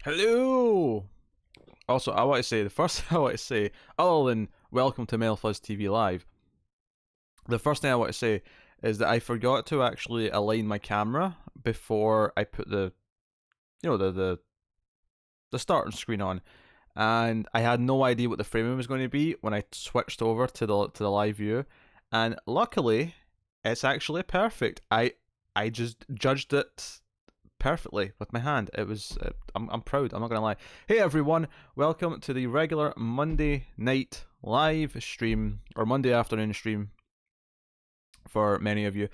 Hello! Also, I want to say, the first thing I want to say, other than welcome to Mild Fuzz TV Live, the first thing I want to say is that I forgot to actually align my camera before I put the starting screen on, and I had no idea what the framing was going to be when I switched over to the live view, and luckily, it's actually perfect. I just judged it perfectly with my hand. It was I'm proud. I'm not gonna lie. Hey everyone, welcome to the regular Monday night live stream or Monday afternoon stream for many of you,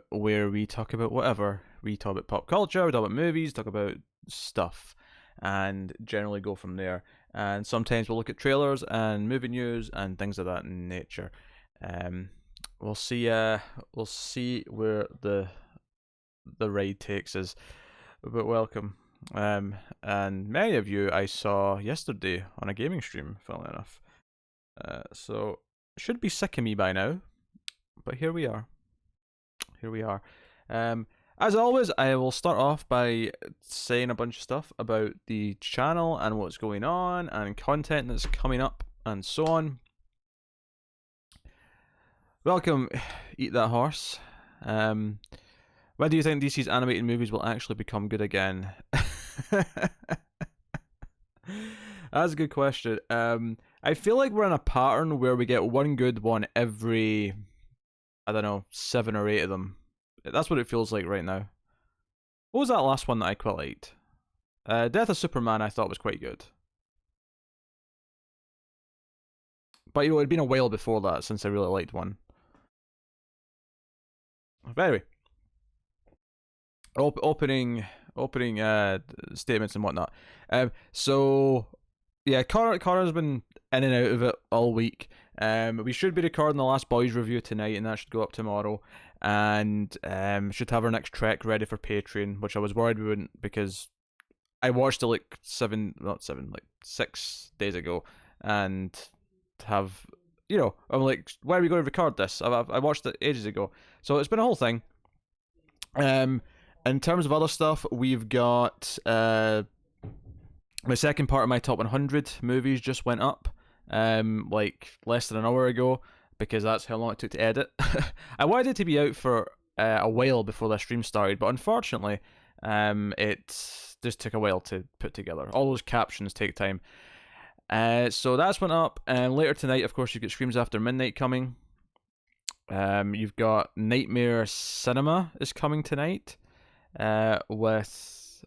where we talk about whatever. We talk about pop culture, we talk about movies, talk about stuff, and generally go from there. And sometimes we'll look at trailers and movie news and things of that nature. Um, we'll see. We'll see where the ride takes us. But welcome. And many of you I saw yesterday on a gaming stream, funnily enough. So should be sick of me by now, but here we are. Here we are. As always, I will start off by saying a bunch of stuff about the channel and what's going on and content that's coming up and so on. Welcome, Eat That Horse. When do you think DC's animated movies will actually become good again? That's a good question. I feel like we're in a pattern where we get one good one every, I don't know, 7 or 8 of them. That's what it feels like right now. What was that last one that I quite liked? Death of Superman I thought was quite good. But it'd been a while before that since I really liked one. But anyway, opening statements and whatnot. So yeah, Connor's been in and out of it all week. We should be recording the Last Boys review tonight, and that should go up tomorrow. And should have our next trek ready for Patreon, which I was worried we wouldn't because I watched it like 6 days ago, and have I'm like, why are we going to record this? I watched it ages ago, so it's been a whole thing. In terms of other stuff, we've got my second part of my top 100 movies just went up, like less than an hour ago, because that's how long it took to edit. I wanted it to be out for a while before the stream started, but unfortunately, it just took a while to put together. All those captions take time. So that's went up, and later tonight, of course, you've got Screams After Midnight coming. You've got Nightmare Cinema is coming tonight, with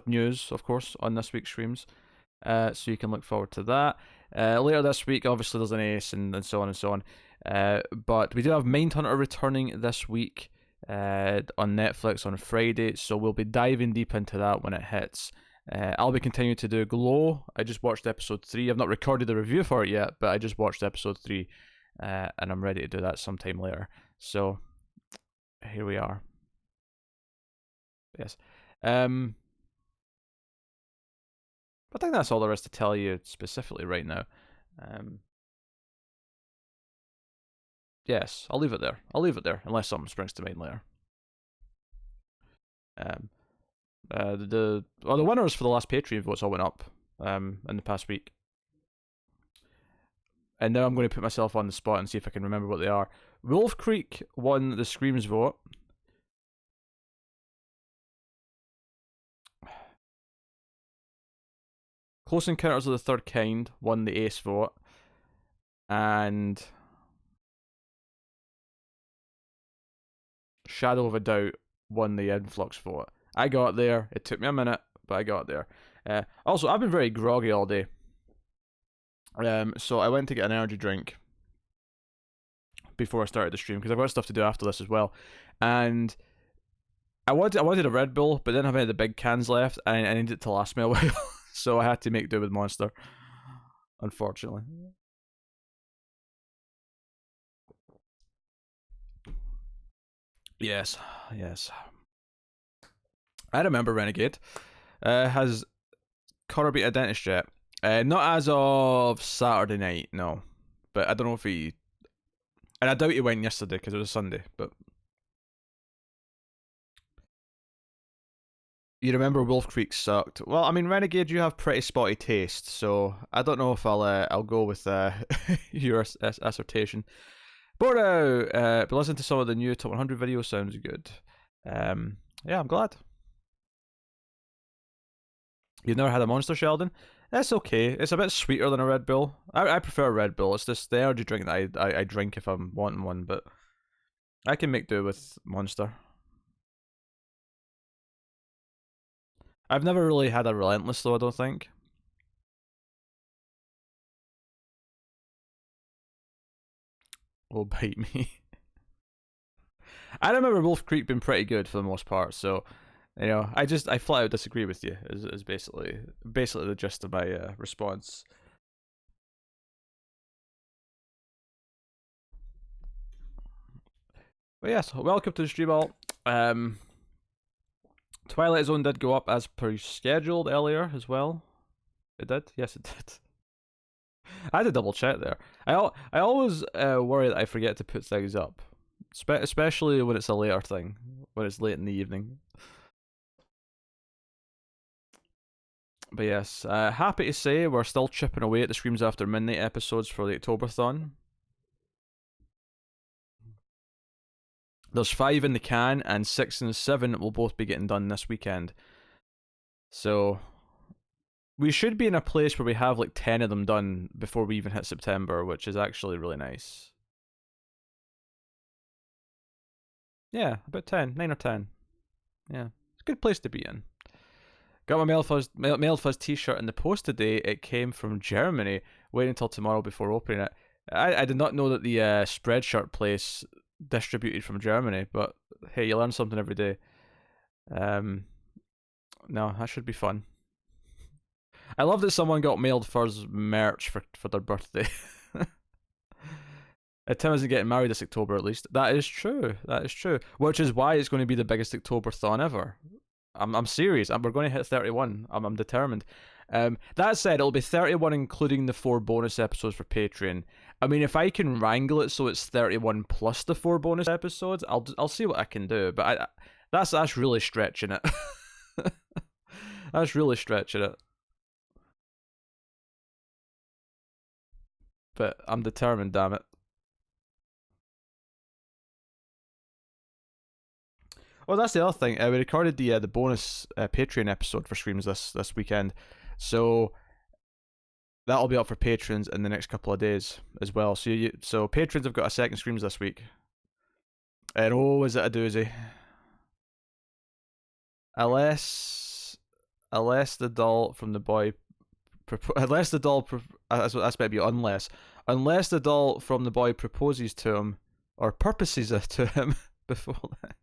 news, of course, on this week's streams. So you can look forward to that. Later this week, obviously, there's an ace and so on and so on. But we do have Mindhunter returning this week on Netflix on Friday, so we'll be diving deep into that when it hits. I'll be continuing to do Glow. I just watched episode 3. I've not recorded the review for it yet, but I just watched episode 3, and I'm ready to do that sometime later. So here we are. Yes. I think that's all there is to tell you specifically right now. Yes, I'll leave it there. Unless something springs to mind later. The winners for the last Patreon votes all went up in the past week, and now I'm going to put myself on the spot and see if I can remember what they are. Wolf Creek won the Screams vote. Close Encounters of the Third Kind won the Ace vote, and Shadow of a Doubt won the Influx vote. I got there. It took me a minute, but I got there. Also, I've been very groggy all day. So I went to get an energy drink before I started the stream because I've got stuff to do after this as well. And I wanted a Red Bull, but didn't have any of the big cans left, and I needed it to last me a while. So I had to make do with Monster, unfortunately. Yes. I remember Renegade. Has Connor beat a dentist yet? Not as of Saturday night, no. But I don't know if he. And I doubt he went yesterday because it was a Sunday, but. You remember Wolf Creek sucked. Well, I mean, Renegade, you have pretty spotty taste, so I don't know if I'll go with your assertion. But listen to some of the new top 100 videos. Sounds good. Yeah, I'm glad. You've never had a Monster, Sheldon? That's okay. It's a bit sweeter than a Red Bull. I prefer a Red Bull. It's just the energy drink that I drink if I'm wanting one, but I can make do with Monster. I've never really had a Relentless though, I don't think. Oh, bite me. I remember Wolf Creek being pretty good for the most part, so I flat out disagree with you. Is basically the gist of my response. But yes, welcome to the stream all. Twilight Zone did go up as per scheduled earlier as well. It did? Yes, it did. I had to double check there. I always worry that I forget to put things up, especially when it's a later thing, when it's late in the evening. But yes, happy to say we're still chipping away at the Screams After Midnight episodes for the Octoberthon. There's 5 in the can, and 6 and 7 will both be getting done this weekend. So we should be in a place where we have like 10 of them done before we even hit September, which is actually really nice. Yeah, about 10, 9 or 10. Yeah, it's a good place to be in. Got my Mild Fuzz t-shirt in the post today. It came from Germany. Waiting until tomorrow before opening it. I did not know that the Spreadshirt place distributed from Germany, but hey, you learn something every day. No, that should be fun. I love that someone got Mild Fuzz merch for their birthday. Tim isn't getting married this October, at least. That is true. That is true. Which is why it's going to be the biggest Octoberthon ever. I'm serious. We're going to hit 31. I'm determined. That said, it'll be 31 including the 4 bonus episodes for Patreon. I mean, if I can wrangle it so it's 31 plus the 4 bonus episodes, I'll see what I can do. But that's really stretching it. That's really stretching it. But I'm determined, damn it. Oh, that's the other thing. We recorded the bonus Patreon episode for Screams this weekend, so that'll be up for patrons in the next couple of days as well. So patrons have got a second Screams this week, and oh, is it a doozy? Unless the doll from the boy, unless the doll, that's maybe unless the doll from the boy proposes to him or purposes it to him before that.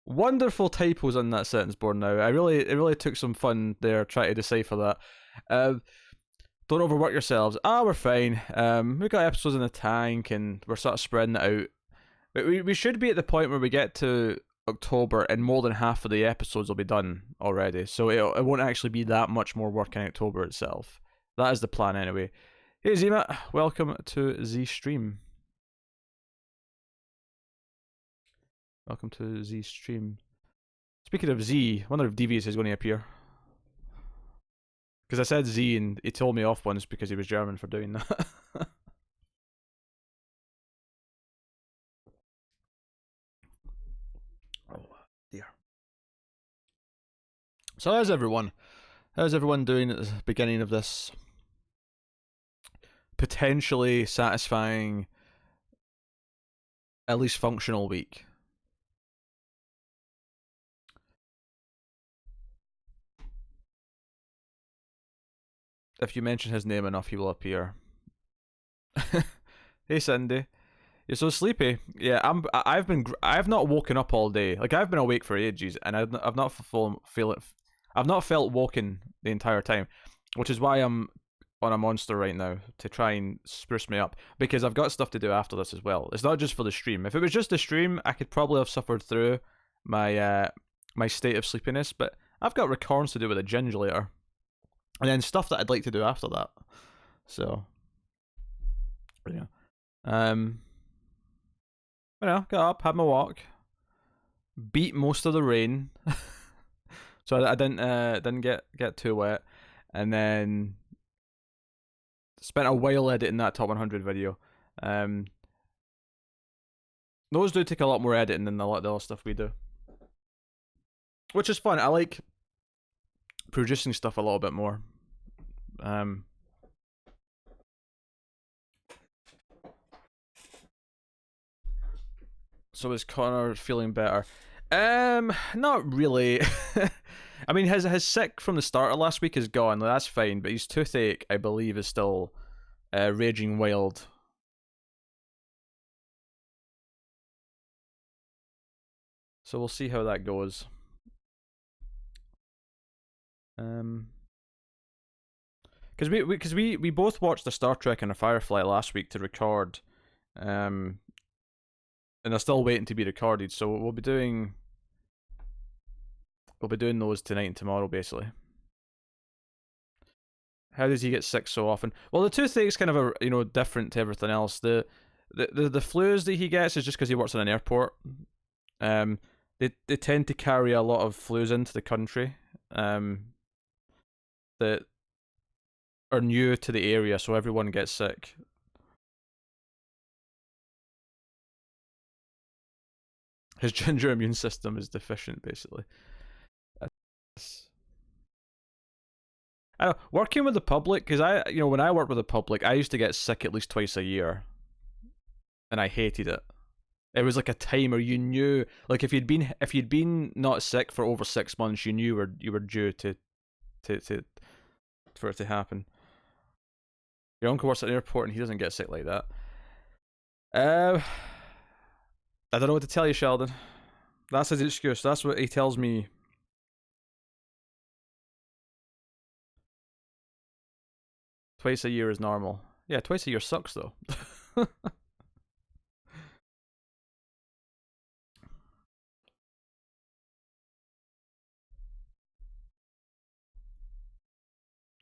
Wonderful typos on that sentence board now. It really took some fun there trying to decipher that. Don't overwork yourselves. We're fine. We got episodes in the tank and we're sort of spreading it out. But we should be at the point where we get to October and more than half of the episodes will be done already. So it won't actually be that much more work in October itself. That is the plan anyway. Hey Zima, welcome to Z Stream. Welcome to Z Stream. Speaking of Z, I wonder if Devious is going to appear. Because I said Z and he told me off once because he was German for doing that. Oh dear. So how's everyone? How's everyone doing at the beginning of this potentially satisfying, at least functional week? If you mention his name enough, he will appear. Hey Cindy, you're so sleepy. Yeah, I've not woken up all day. Like I've been awake for ages, and I've not felt woken the entire time, which is why I'm on a monster right now to try and spruce me up because I've got stuff to do after this as well. It's not just for the stream. If it was just the stream, I could probably have suffered through my my state of sleepiness, but I've got records to do with a ginge later. And then stuff that I'd like to do after that. So, yeah. Got up, had my walk, beat most of the rain. So I didn't get too wet, and then spent a while editing that top 100 video. Um, those do take a lot more editing than a lot of the other stuff we do, which is fun. I like producing stuff a little bit more. Um, so is Connor feeling better? Not really. I mean, his sick from the start of last week is gone. That's fine, but his toothache, I believe, is still raging wild. So we'll see how that goes. Because we both watched the Star Trek and a Firefly last week to record, and they're still waiting to be recorded. So we'll be doing those tonight and tomorrow, basically. How does he get sick so often? Well, the toothache's kind of a different to everything else. The flus that he gets is just because he works in an airport. They tend to carry a lot of flus into the country. That are new to the area, so everyone gets sick. His ginger immune system is deficient, basically. I know, working with the public, because when I worked with the public, I used to get sick at least twice a year, and I hated it. It was like a timer. You knew, like if you'd been not sick for over 6 months, you knew you were due to for it to happen. Your uncle works at an airport and he doesn't get sick like that. I don't know what to tell you, Sheldon. That's his excuse. That's what he tells me. Twice a year is normal. Yeah, twice a year sucks though.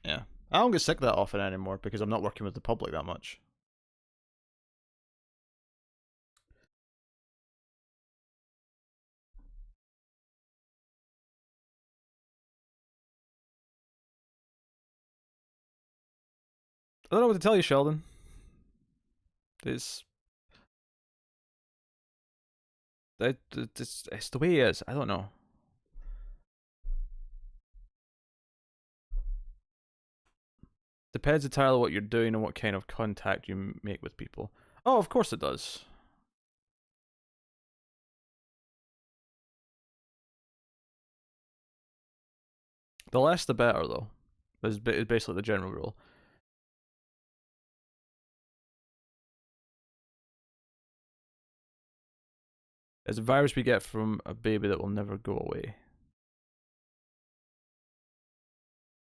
Yeah. I don't get sick that often anymore because I'm not working with the public that much. I don't know what to tell you, Sheldon. It's it's the way it is. I don't know. Depends entirely what you're doing and what kind of contact you make with people. Oh, of course it does. The less the better, though. Is basically the general rule. It's a virus we get from a baby that will never go away.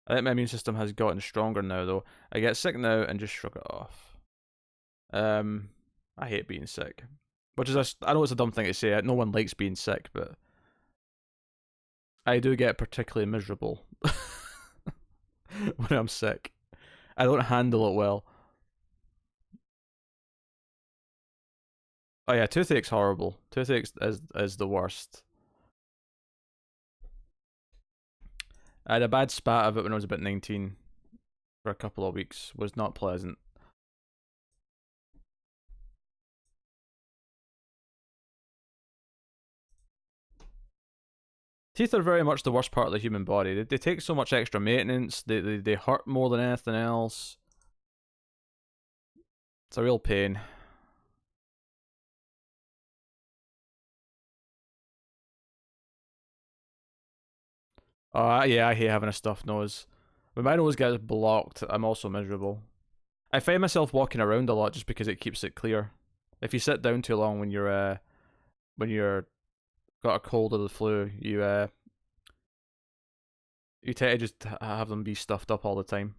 I think my immune system has gotten stronger now, though. I get sick now and just shrug it off. I hate being sick. Which is, I know it's a dumb thing to say. No one likes being sick, but I do get particularly miserable when I'm sick. I don't handle it well. Oh yeah, toothache's horrible. Toothache is the worst. I had a bad spat of it when I was about 19 for a couple of weeks. Was not pleasant. Teeth are very much the worst part of the human body. They take so much extra maintenance. They hurt more than anything else. It's a real pain. Oh yeah, I hate having a stuffed nose. When my nose gets blocked, I'm also miserable. I find myself walking around a lot just because it keeps it clear. If you sit down too long when you're got a cold or the flu, you tend to just have them be stuffed up all the time.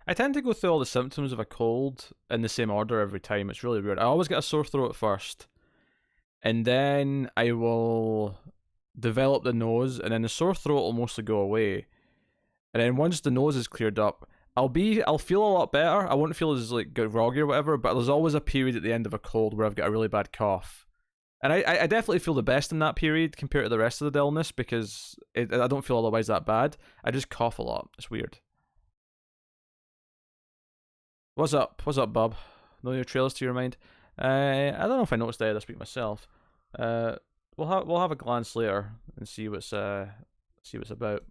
I tend to go through all the symptoms of a cold in the same order every time. It's really weird. I always get a sore throat first, and then I will develop the nose, and then the sore throat will mostly go away. And then once the nose is cleared up, I'll feel a lot better. I won't feel as like groggy or whatever, but there's always a period at the end of a cold where I've got a really bad cough. And I definitely feel the best in that period compared to the rest of the illness because I don't feel otherwise that bad. I just cough a lot. It's weird. What's up? What's up, Bob? No new trailers to your mind? I don't know if I noticed that this week myself. Uh, we'll have a glance later and see what's about.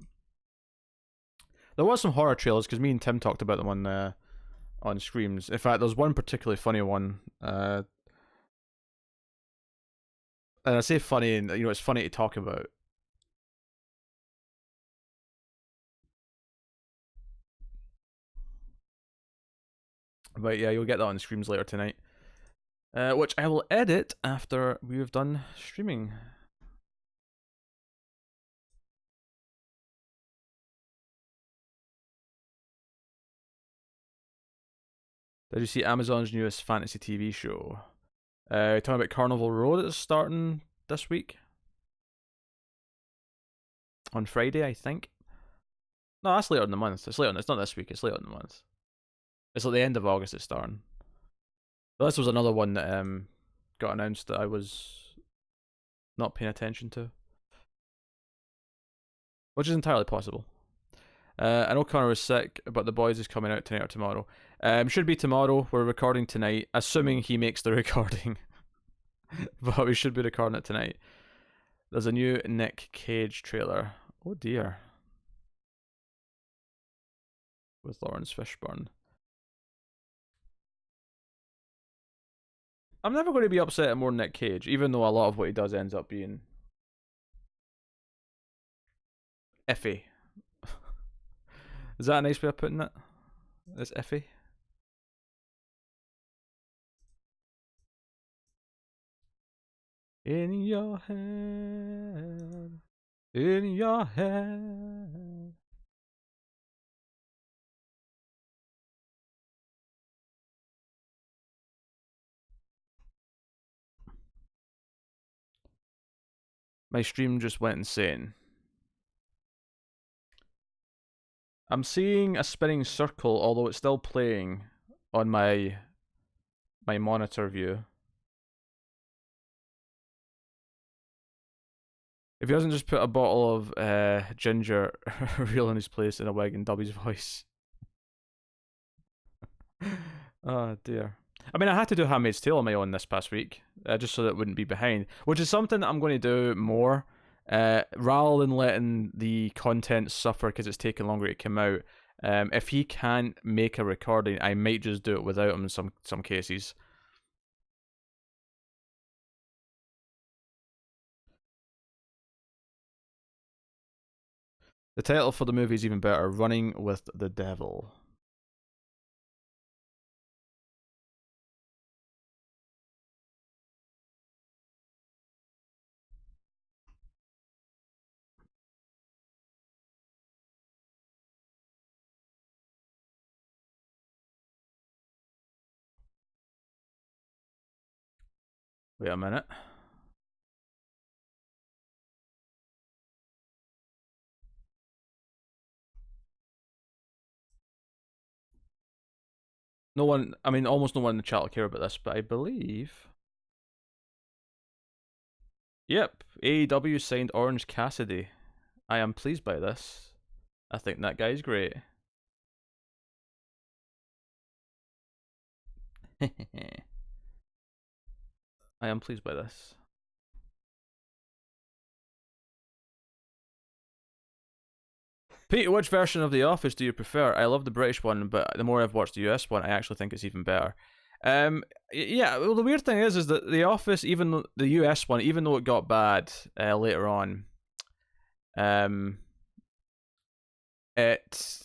There was some horror trailers because me and Tim talked about them on Screams. In fact, there's one particularly funny one. And I say funny, and it's funny to talk about. But yeah, you'll get that on Screams later tonight. Which I will edit after we've done streaming. Did you see Amazon's newest fantasy TV show? Talking about Carnival Row that's starting this week. On Friday, I think. No, that's later in the month. It's not this week, it's later in the month. It's at the end of August it's starting. But this was another one that got announced that I was not paying attention to. Which is entirely possible. I know Connor was sick, but The Boys is coming out tonight or tomorrow. Should be tomorrow. We're recording tonight, assuming he makes the recording. But we should be recording it tonight. There's a new Nick Cage trailer. Oh dear. With Lawrence Fishburne. I'm never going to be upset at more Nick Cage, even though a lot of what he does ends up being iffy. Is that a nice way of putting it? It's iffy. In your head, in your head. My stream just went insane. I'm seeing a spinning circle, although it's still playing on my monitor view. If he doesn't just put a bottle of ginger real in his place in a wig and dub his voice. Oh dear. I mean, I had to do Handmaid's Tale on my own this past week, just so that it wouldn't be behind, which is something that I'm going to do more, rather than letting the content suffer because it's taking longer to come out. If he can't make a recording, I might just do it without him in some cases. The title for the movie is even better, Running with the Devil. Wait a minute. No one, I mean, almost no one in the chat will care about this, but I believe. Yep, AEW signed Orange Cassidy. I am pleased by this. I think that guy's great. I am pleased by this. Pete, which version of The Office do you prefer? I love the British one, but the more I've watched the US one, I actually think it's even better. Yeah. Well, the weird thing is that The Office, even though the US one, even though it got bad later on, it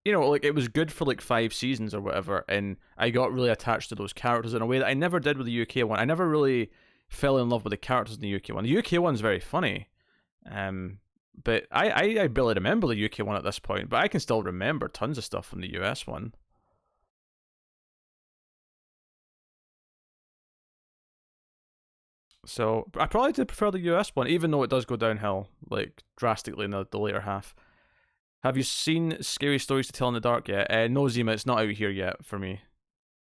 like it was good for like 5 seasons or whatever, and I got really attached to those characters in a way that I never did with the UK one. I never really fell in love with the characters in the UK one. The UK one's very funny, but I barely remember the UK one at this point, but I can still remember tons of stuff from the US one. So I probably did prefer the US one, even though it does go downhill like drastically in the later half. Have you seen Scary Stories to Tell in the Dark yet? No, Zima, it's not out here yet for me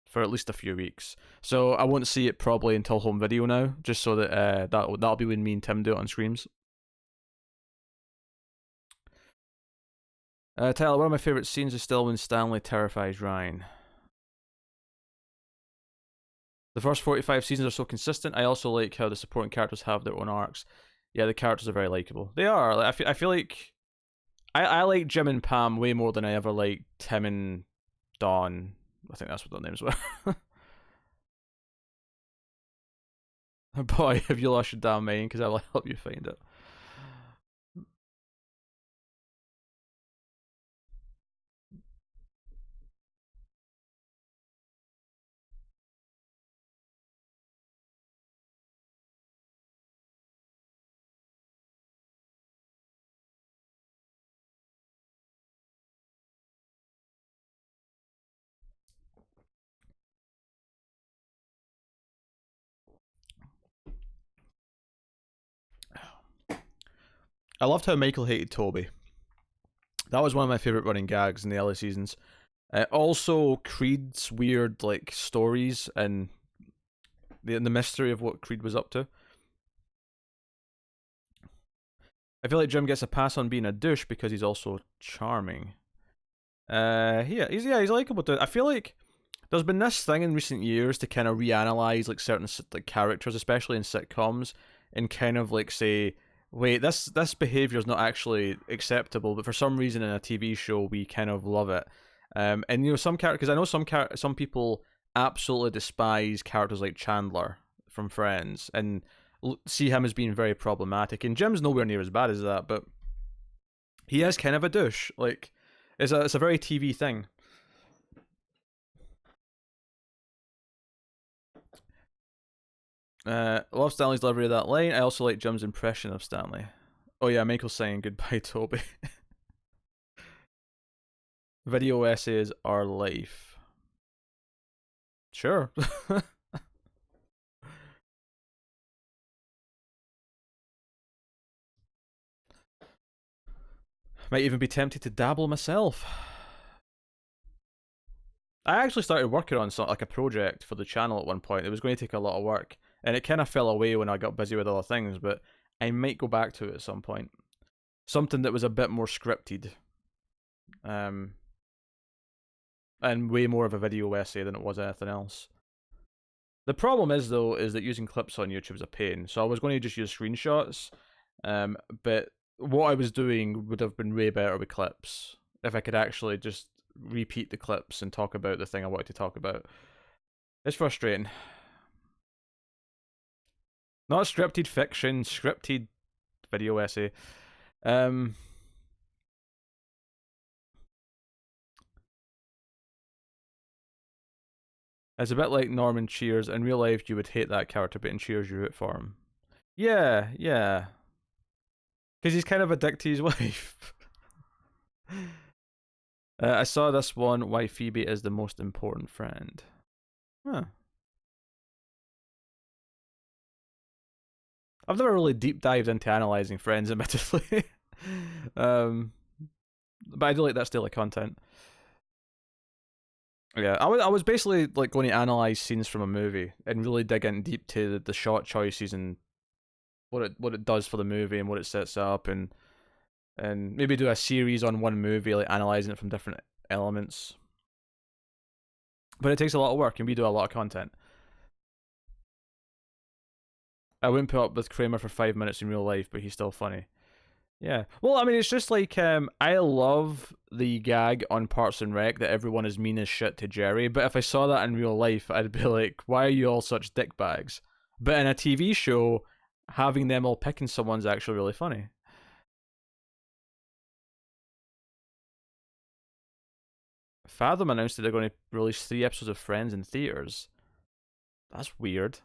for at least a few weeks. So I won't see it probably until home video now, just so that that'll be when me and Tim do it on streams. Tyler, one of my favourite scenes is still when Stanley terrifies Ryan. The first 45 seasons are so consistent. I also like how the supporting characters have their own arcs. Yeah, the characters are very likable. They are. I feel like I like Jim and Pam way more than I ever liked Tim and Dawn. I think that's what their names were. Boy, have you lost your damn mind? Because I will help you find it. I loved how Michael hated Toby. That was one of my favorite running gags in the early seasons. Also, Creed's weird like stories and the mystery of what Creed was up to. I feel like Jim gets a pass on being a douche because he's also charming. He's likable. Dude. I feel like there's been this thing in recent years to kind of reanalyze like certain like characters, especially in sitcoms, and kind of like say, wait, this behavior is not actually acceptable, but for some reason in a TV show we kind of love it. And you know some characters, because I know some people absolutely despise characters like Chandler from Friends and see him as being very problematic. And Jim's nowhere near as bad as that, but he is kind of a douche. Like, it's a very TV thing. Love Stanley's delivery of that line. I also like Jim's impression of Stanley. Oh yeah, Michael's saying goodbye, Toby. Video essays are life. Sure. Might even be tempted to dabble myself. I actually started working on like a project for the channel at one point. It was going to take a lot of work, and it kind of fell away when I got busy with other things. But I might go back to it at some point. Something that was a bit more scripted, um, and way more of a video essay than it was anything else. The problem is though, is that using clips on YouTube is a pain. So I was going to just use screenshots, but what I was doing would have been way better with clips if I could actually just repeat the clips and talk about the thing I wanted to talk about. It's frustrating. Not scripted fiction, scripted video essay. Um, it's a bit like Norman Cheers. In real life, you would hate that character, but in Cheers, you root for him. Yeah, yeah. Because he's kind of a dick to his wife. I saw this one, why Phoebe is the most important friend. Huh. I've never really deep dived into analysing Friends, admittedly. um, but I do like that style of content. Yeah, I was basically like going to analyse scenes from a movie and really dig in deep to the shot choices and what it does for the movie and what it sets up and maybe do a series on one movie, like analysing it from different elements. But it takes a lot of work and we do a lot of content. I wouldn't put up with Kramer for 5 minutes in real life, but he's still funny. Yeah. Well, I mean, it's just like I love the gag on Parks and Rec that everyone is mean as shit to Jerry. But if I saw that in real life, I'd be like, "Why are you all such dickbags?" But in a TV show, having them all picking someone's actually really funny. Fathom announced that they're going to release 3 episodes of Friends in theaters. That's weird.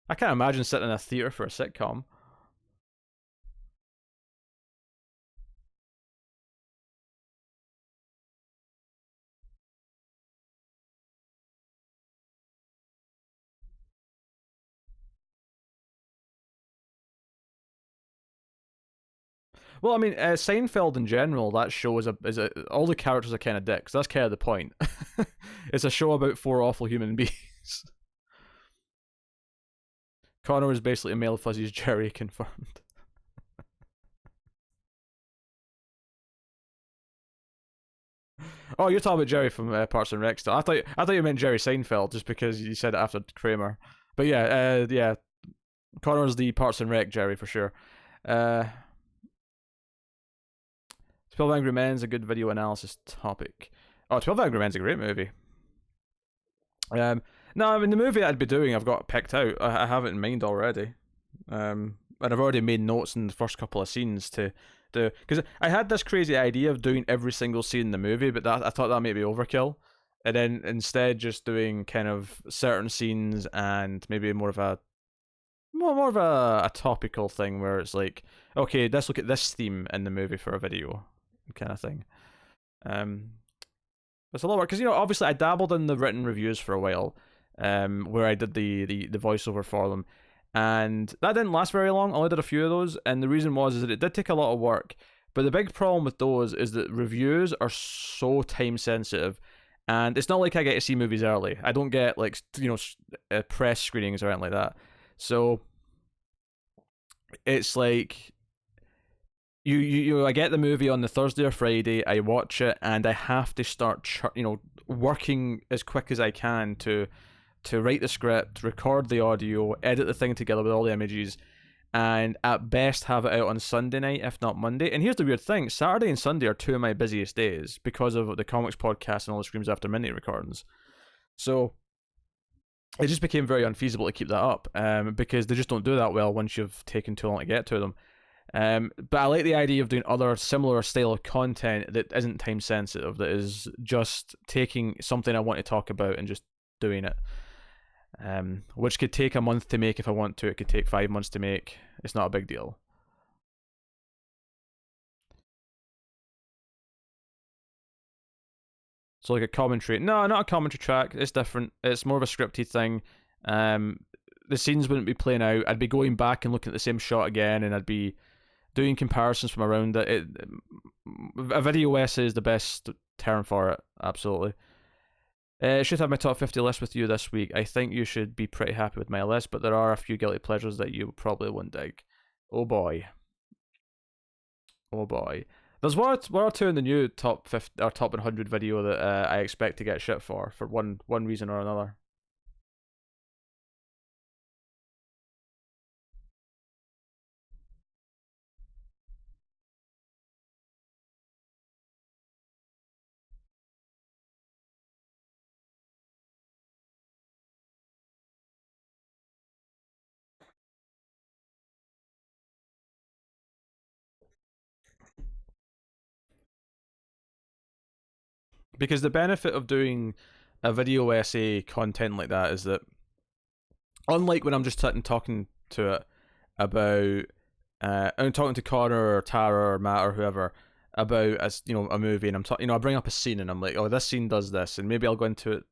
I can't imagine sitting in a theater for a sitcom. Well, I mean, Seinfeld in general, that show is all the characters are kind of dicks. That's kind of the point. It's a show about four awful human beings. Connor is basically a Mild Fuzzy's Jerry confirmed. Oh, you're talking about Jerry from Parks and Rec. Still, I thought you meant Jerry Seinfeld just because you said it after Kramer. But yeah, yeah, Connor's the Parks and Rec Jerry for sure. Uh, 12 Angry Men's a good video analysis topic. Oh, 12 Angry Men's a great movie. No, I mean the movie I'd be doing, I've got picked out. I have it in mind already. And I've already made notes in the first couple of scenes to do, because I had this crazy idea of doing every single scene in the movie, but that I thought that might be overkill, and then instead just doing kind of certain scenes and maybe more of a topical thing where it's like, okay, let's look at this theme in the movie for a video, kind of thing. Um, it's a lot of work because obviously I dabbled in the written reviews for a while, where I did the voiceover for them, and that didn't last very long. I only did a few of those, and the reason was is that it did take a lot of work. But the big problem with those is that reviews are so time sensitive, and it's not like I get to see movies early. I don't get like press screenings or anything like that. So it's like I get the movie on the Thursday or Friday. I watch it, and I have to start working as quick as I can to write the script, record the audio, edit the thing together with all the images, and at best have it out on Sunday night, if not Monday. And here's the weird thing: Saturday and Sunday are two of my busiest days because of the comics podcast and all the Screams After Midnight recordings. So it just became very unfeasible to keep that up, because they just don't do that well once you've taken too long to get to them. But I like the idea of doing other similar style of content that isn't time sensitive, that is just taking something I want to talk about and just doing it. Which could take a month to make if I want to. It could take 5 months to make. It's not a big deal. So like a commentary. No, not a commentary track. It's different. It's more of a scripted thing. Um, the scenes wouldn't be playing out. I'd be going back and looking at the same shot again, and I'd be doing comparisons from around it. A video essay is the best term for it. Absolutely. I should have my top 50 list with you this week. I think you should be pretty happy with my list, but there are a few guilty pleasures that you probably won't dig. Oh boy. Oh boy. There's one or two in the new top 50 or top 100 video that I expect to get shit for one reason or another. Because the benefit of doing a video essay content like that is that, unlike when I'm just sitting talking to it about, I'm talking to Connor or Tara or Matt or whoever about a movie, and I bring up a scene and I'm like, oh, this scene does this, and maybe I'll go into it,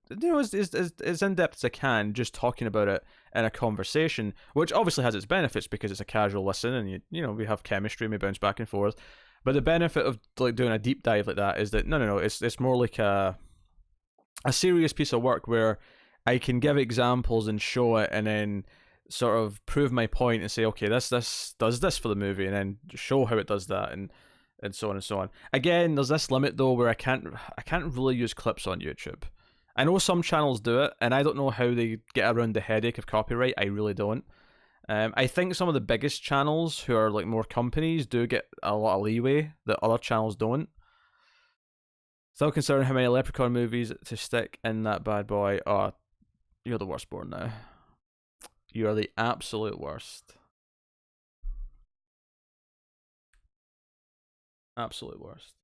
as in depth as I can, just talking about it in a conversation, which obviously has its benefits because it's a casual listen, and we have chemistry, we bounce back and forth. But the benefit of like doing a deep dive like that is that no, it's more like a serious piece of work where I can give examples and show it, and then sort of prove my point and say, okay, this does this for the movie, and then show how it does that, and so on and so on. Again, there's this limit though where I can't really use clips on YouTube. I know some channels do it, and I don't know how they get around the headache of copyright. I really don't. I think some of the biggest channels who are like more companies do get a lot of leeway that other channels don't. Still considering how many Leprechaun movies to stick in that bad boy. Oh, you're the worst born now. You are the absolute worst. Absolute worst.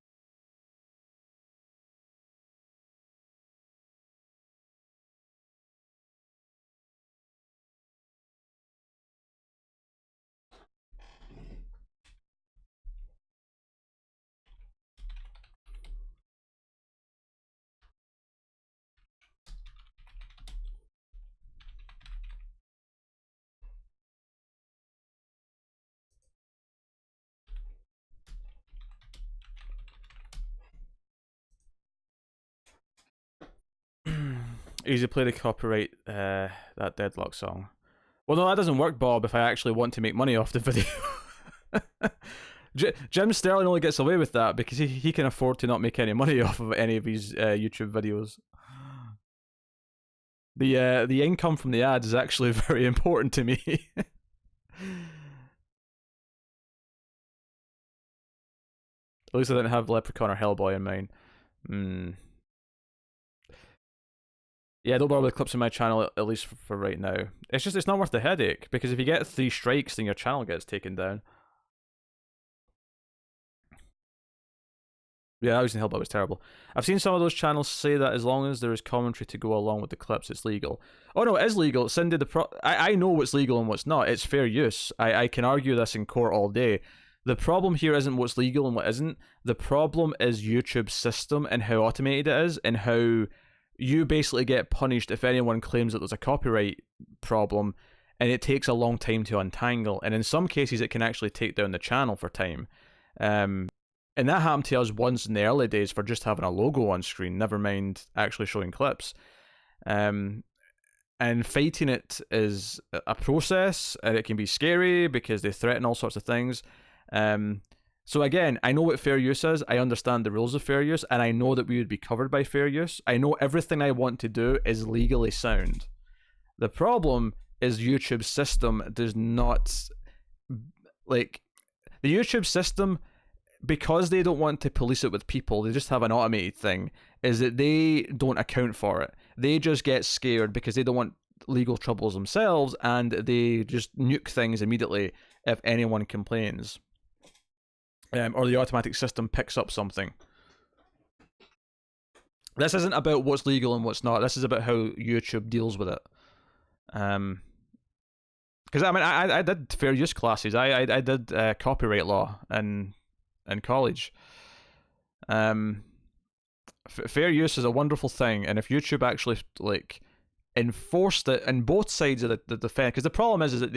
Easy play to copyright that Deadlock song. Well, no, that doesn't work, Bob, if I actually want to make money off the video. Jim Sterling only gets away with that because he can afford to not make any money off of any of his YouTube videos. The income from the ads is actually very important to me. At least I didn't have Leprechaun or Hellboy in mind. Yeah, don't bother with clips in my channel, at least for right now. It's not worth the headache, because if you get 3 strikes, then your channel gets taken down. Yeah, I was in Hellboy was terrible. I've seen some of those channels say that as long as there is commentary to go along with the clips, it's legal. Oh no, it is legal. Cindy, I know what's legal and what's not. It's fair use. I can argue this in court all day. The problem here isn't what's legal and what isn't. The problem is YouTube's system and how automated it is, and how you basically get punished if anyone claims that there's a copyright problem, and it takes a long time to untangle. And in some cases, it can actually take down the channel for time. And that happened to us once in the early days for just having a logo on screen, never mind actually showing clips. And fighting it is a process, and it can be scary because they threaten all sorts of things. So again, I know what fair use is, I understand the rules of fair use, and I know that we would be covered by fair use. I know everything I want to do is legally sound. The problem is YouTube's system does not... Like, the YouTube system, because they don't want to police it with people, they just have an automated thing, is that they don't account for it. They just get scared because they don't want legal troubles themselves, and they just nuke things immediately if anyone complains. Or the automatic system picks up something. This isn't about what's legal and what's not. This is about how YouTube deals with it. Because I mean, I did fair use classes. I did copyright law in college. Fair use is a wonderful thing, and if YouTube actually like enforced it in both sides of the fence, because the problem is that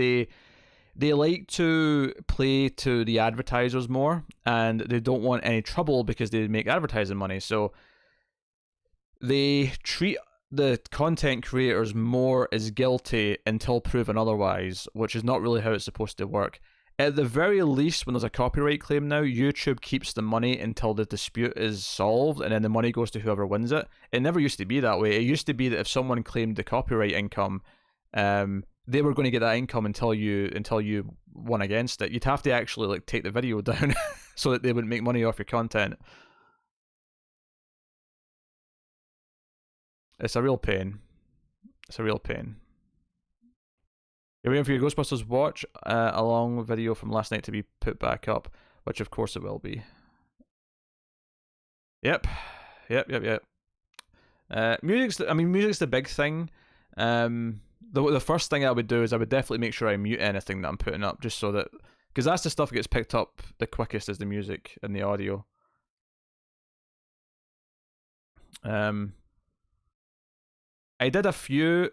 they like to play to the advertisers more, and they don't want any trouble because they make advertising money. So they treat the content creators more as guilty until proven otherwise, which is not really how it's supposed to work. At the very least, when there's a copyright claim now, YouTube keeps the money until the dispute is solved, and then the money goes to whoever wins it. It never used to be that way. It used to be that if someone claimed the copyright income, they were going to get that income until you won against it. You'd have to actually like take the video down so that they wouldn't make money off your content. It's a real pain. It's a real pain. You're waiting for your Ghostbusters watch a long video from last night to be put back up, which of course it will be. Yep. Music's the big thing. The first thing I would do is I would definitely make sure I mute anything that I'm putting up, just so that, because that's the stuff that gets picked up the quickest, is the music and the audio. I did a few.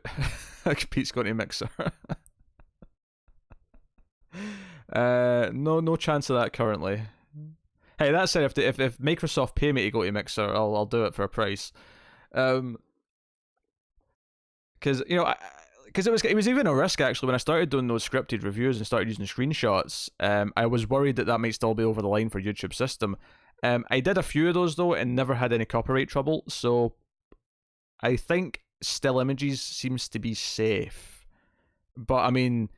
Pete's going to mixer. No chance of that currently. Hey, that said, if Microsoft pay me to go to Mixer, I'll do it for a price. Because because it was even a risk actually when I started doing those scripted reviews and started using screenshots. I was worried that might still be over the line for YouTube system. I did a few of those though and never had any copyright trouble, so I think still images seems to be safe. But I mean,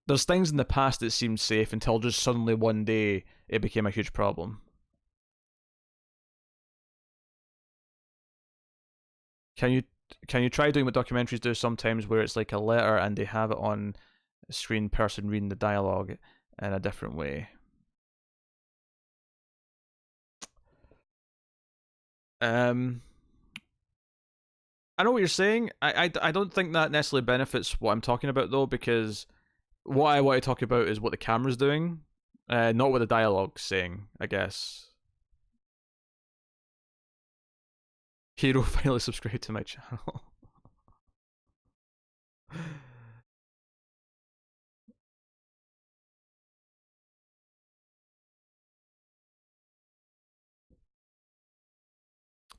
there's things in the past that seemed safe until just suddenly one day it became a huge problem. Can you try doing what documentaries do sometimes, where it's like a letter and they have it on screen, person reading the dialogue in a different way? I know what you're saying. I don't think that necessarily benefits what I'm talking about though, because what I want to talk about is what the camera's doing, not what the dialogue's saying, I guess. Hero finally subscribed to my channel.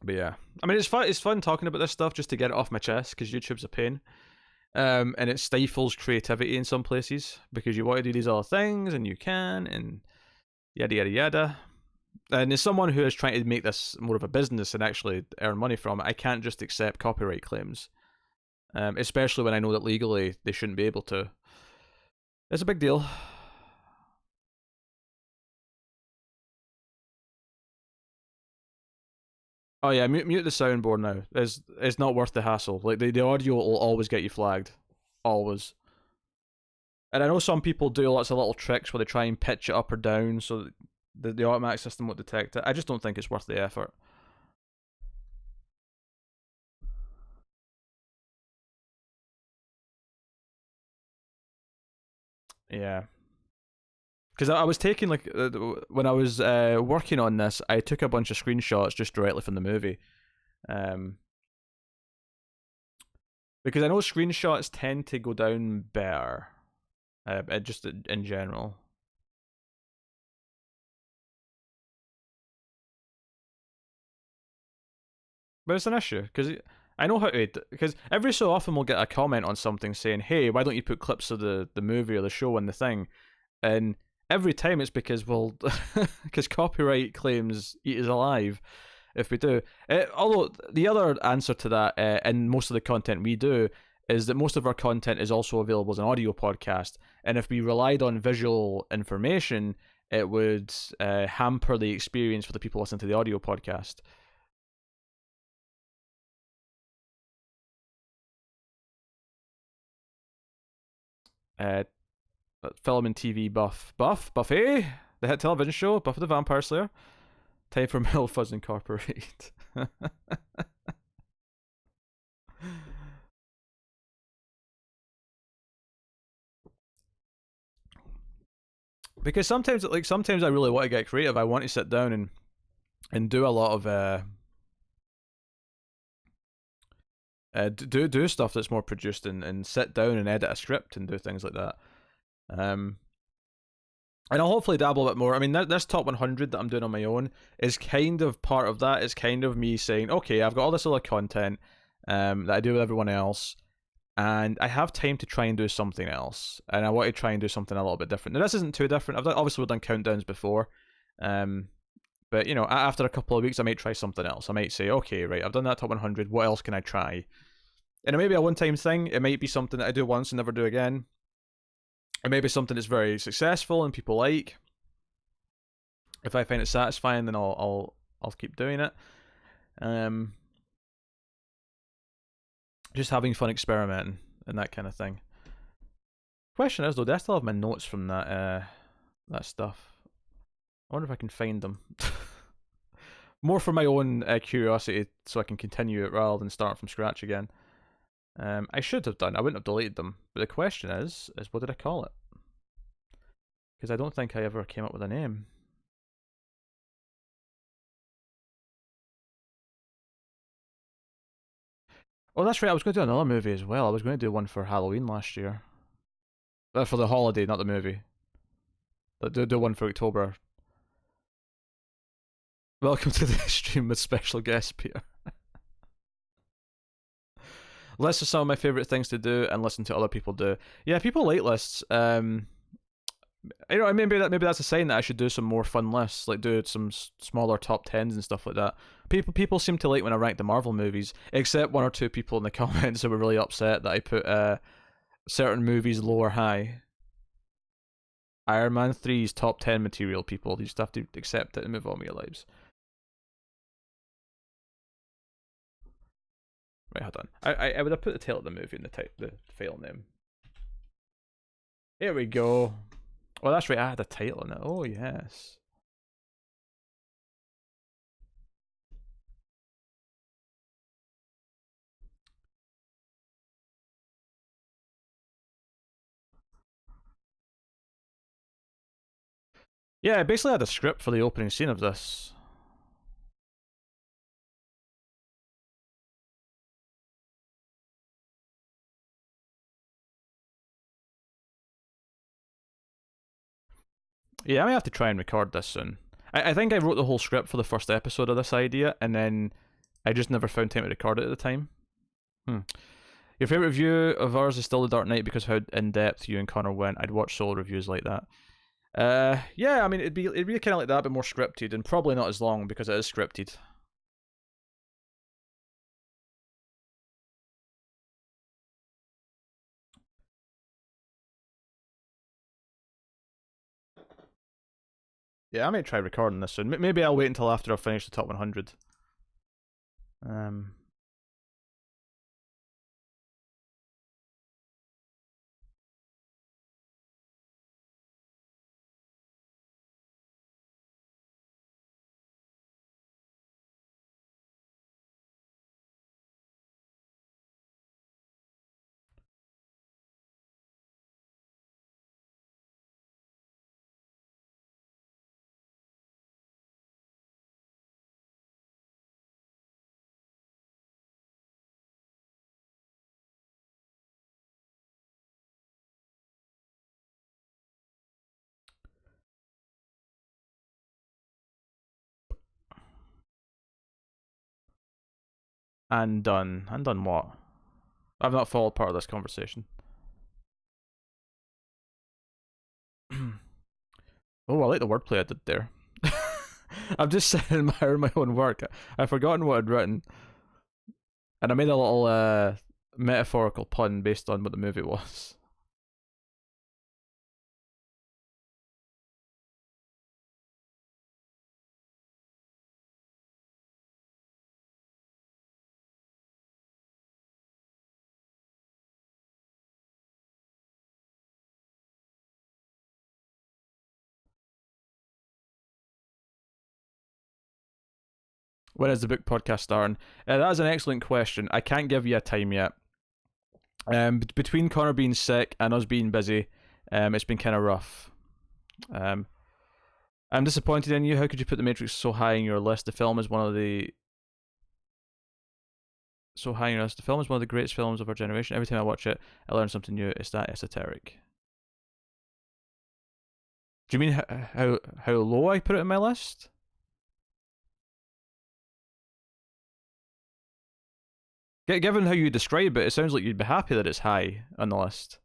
But yeah, I mean, it's fun. It's fun talking about this stuff just to get it off my chest because YouTube's a pain. And it stifles creativity in some places because you want to do these other things and you can, and yada yada yada. And as someone who is trying to make this more of a business and actually earn money from it, I can't just accept copyright claims, especially when I know that legally they shouldn't be able to. It's a big deal. Oh yeah, mute the soundboard now. It's not worth the hassle. Like the audio will always get you flagged, always. And I know some people do lots of little tricks where they try and pitch it up or down so that the automatic system won't detect it. I just don't think it's worth the effort. Yeah, because I was taking like when I was working on this, I took a bunch of screenshots just directly from the movie, um, because I know screenshots tend to go down better, just in general. But it's an issue because I know how to. Because every so often we'll get a comment on something saying, "Hey, why don't you put clips of the movie or the show in the thing?" And every time it's because well, because copyright claims eat us alive if we do. Although the other answer to that, in most of the content we do, is that most of our content is also available as an audio podcast, and if we relied on visual information, it would hamper the experience for the people listening to the audio podcast. Uh, Film and TV Buffet, the hit television show, Buffy the Vampire Slayer. Time for Mild Fuzz Incorporate. Because sometimes I really want to get creative. I want to sit down and do a lot of do stuff that's more produced and sit down and edit a script and do things like that. Um, and I'll hopefully dabble a bit more. I mean, this top 100 that I'm doing on my own is kind of part of that. It's kind of me saying, okay, I've got all this other content that I do with everyone else, and I have time to try and do something else, and I want to try and do something a little bit different. Now, this isn't too different. Obviously we've done countdowns before, um, but you know, after a couple of weeks, I might try something else. I might say, okay, right, I've done that top 100. What else can I try? And it may be a one-time thing. It might be something that I do once and never do again. It may be something that's very successful and people like. If I find it satisfying, then I'll keep doing it. Um, just having fun experimenting and that kind of thing. Question is though, do I still have my notes from that stuff? I wonder if I can find them. More for my own curiosity, so I can continue it rather than start from scratch again. I should have done. I wouldn't have deleted them. But the question is what did I call it? Because I don't think I ever came up with a name. Oh, that's right. I was going to do another movie as well. I was going to do one for Halloween last year. For the holiday, not the movie. Do one for October. Welcome to the stream with special guest Peter. Lists are some of my favorite things to do and listen to other people do. Yeah, people like lists. You know, maybe that's a sign that I should do some more fun lists, like do some smaller top tens and stuff like that. People seem to like when I rank the Marvel movies, except one or two people in the comments who were really upset that I put certain movies low or high. Iron Man 3's top 10 material, people. You just have to accept it and move on with your lives. Right, hold on. I would have put the title of the movie in the file name. Here we go. Oh, that's right. I had a title in it. Oh, yes. Yeah, I basically had a script for the opening scene of this. Yeah, I may have to try and record this soon. I think I wrote the whole script for the first episode of this idea, and then I just never found time to record it at the time. Hmm. Your favorite review of ours is still The Dark Knight because of how in depth you and Connor went. I'd watch solo reviews like that. Yeah, I mean it'd be kind of like that, but more scripted, and probably not as long because it is scripted. Yeah, I might try recording this soon. Maybe I'll wait until after I've finished the top 100. Um, and done. And done what? I've not followed part of this conversation. Oh, I like the wordplay I did there. I'm just sitting admiring my own work. I've forgotten what I'd written, and I made a little metaphorical pun based on what the movie was. When is the book podcast starting? That is an excellent question. I can't give you a time yet. Between Connor being sick and us being busy, it's been kind of rough. Um, I'm disappointed in you. How could you put The Matrix so high in your list? The film is one of the so high in your list. The film is one of the greatest films of our generation. Every time I watch it, I learn something new. It's that esoteric. Do you mean how low I put it in my list? Given how you describe it, it sounds like you'd be happy that it's high on the list.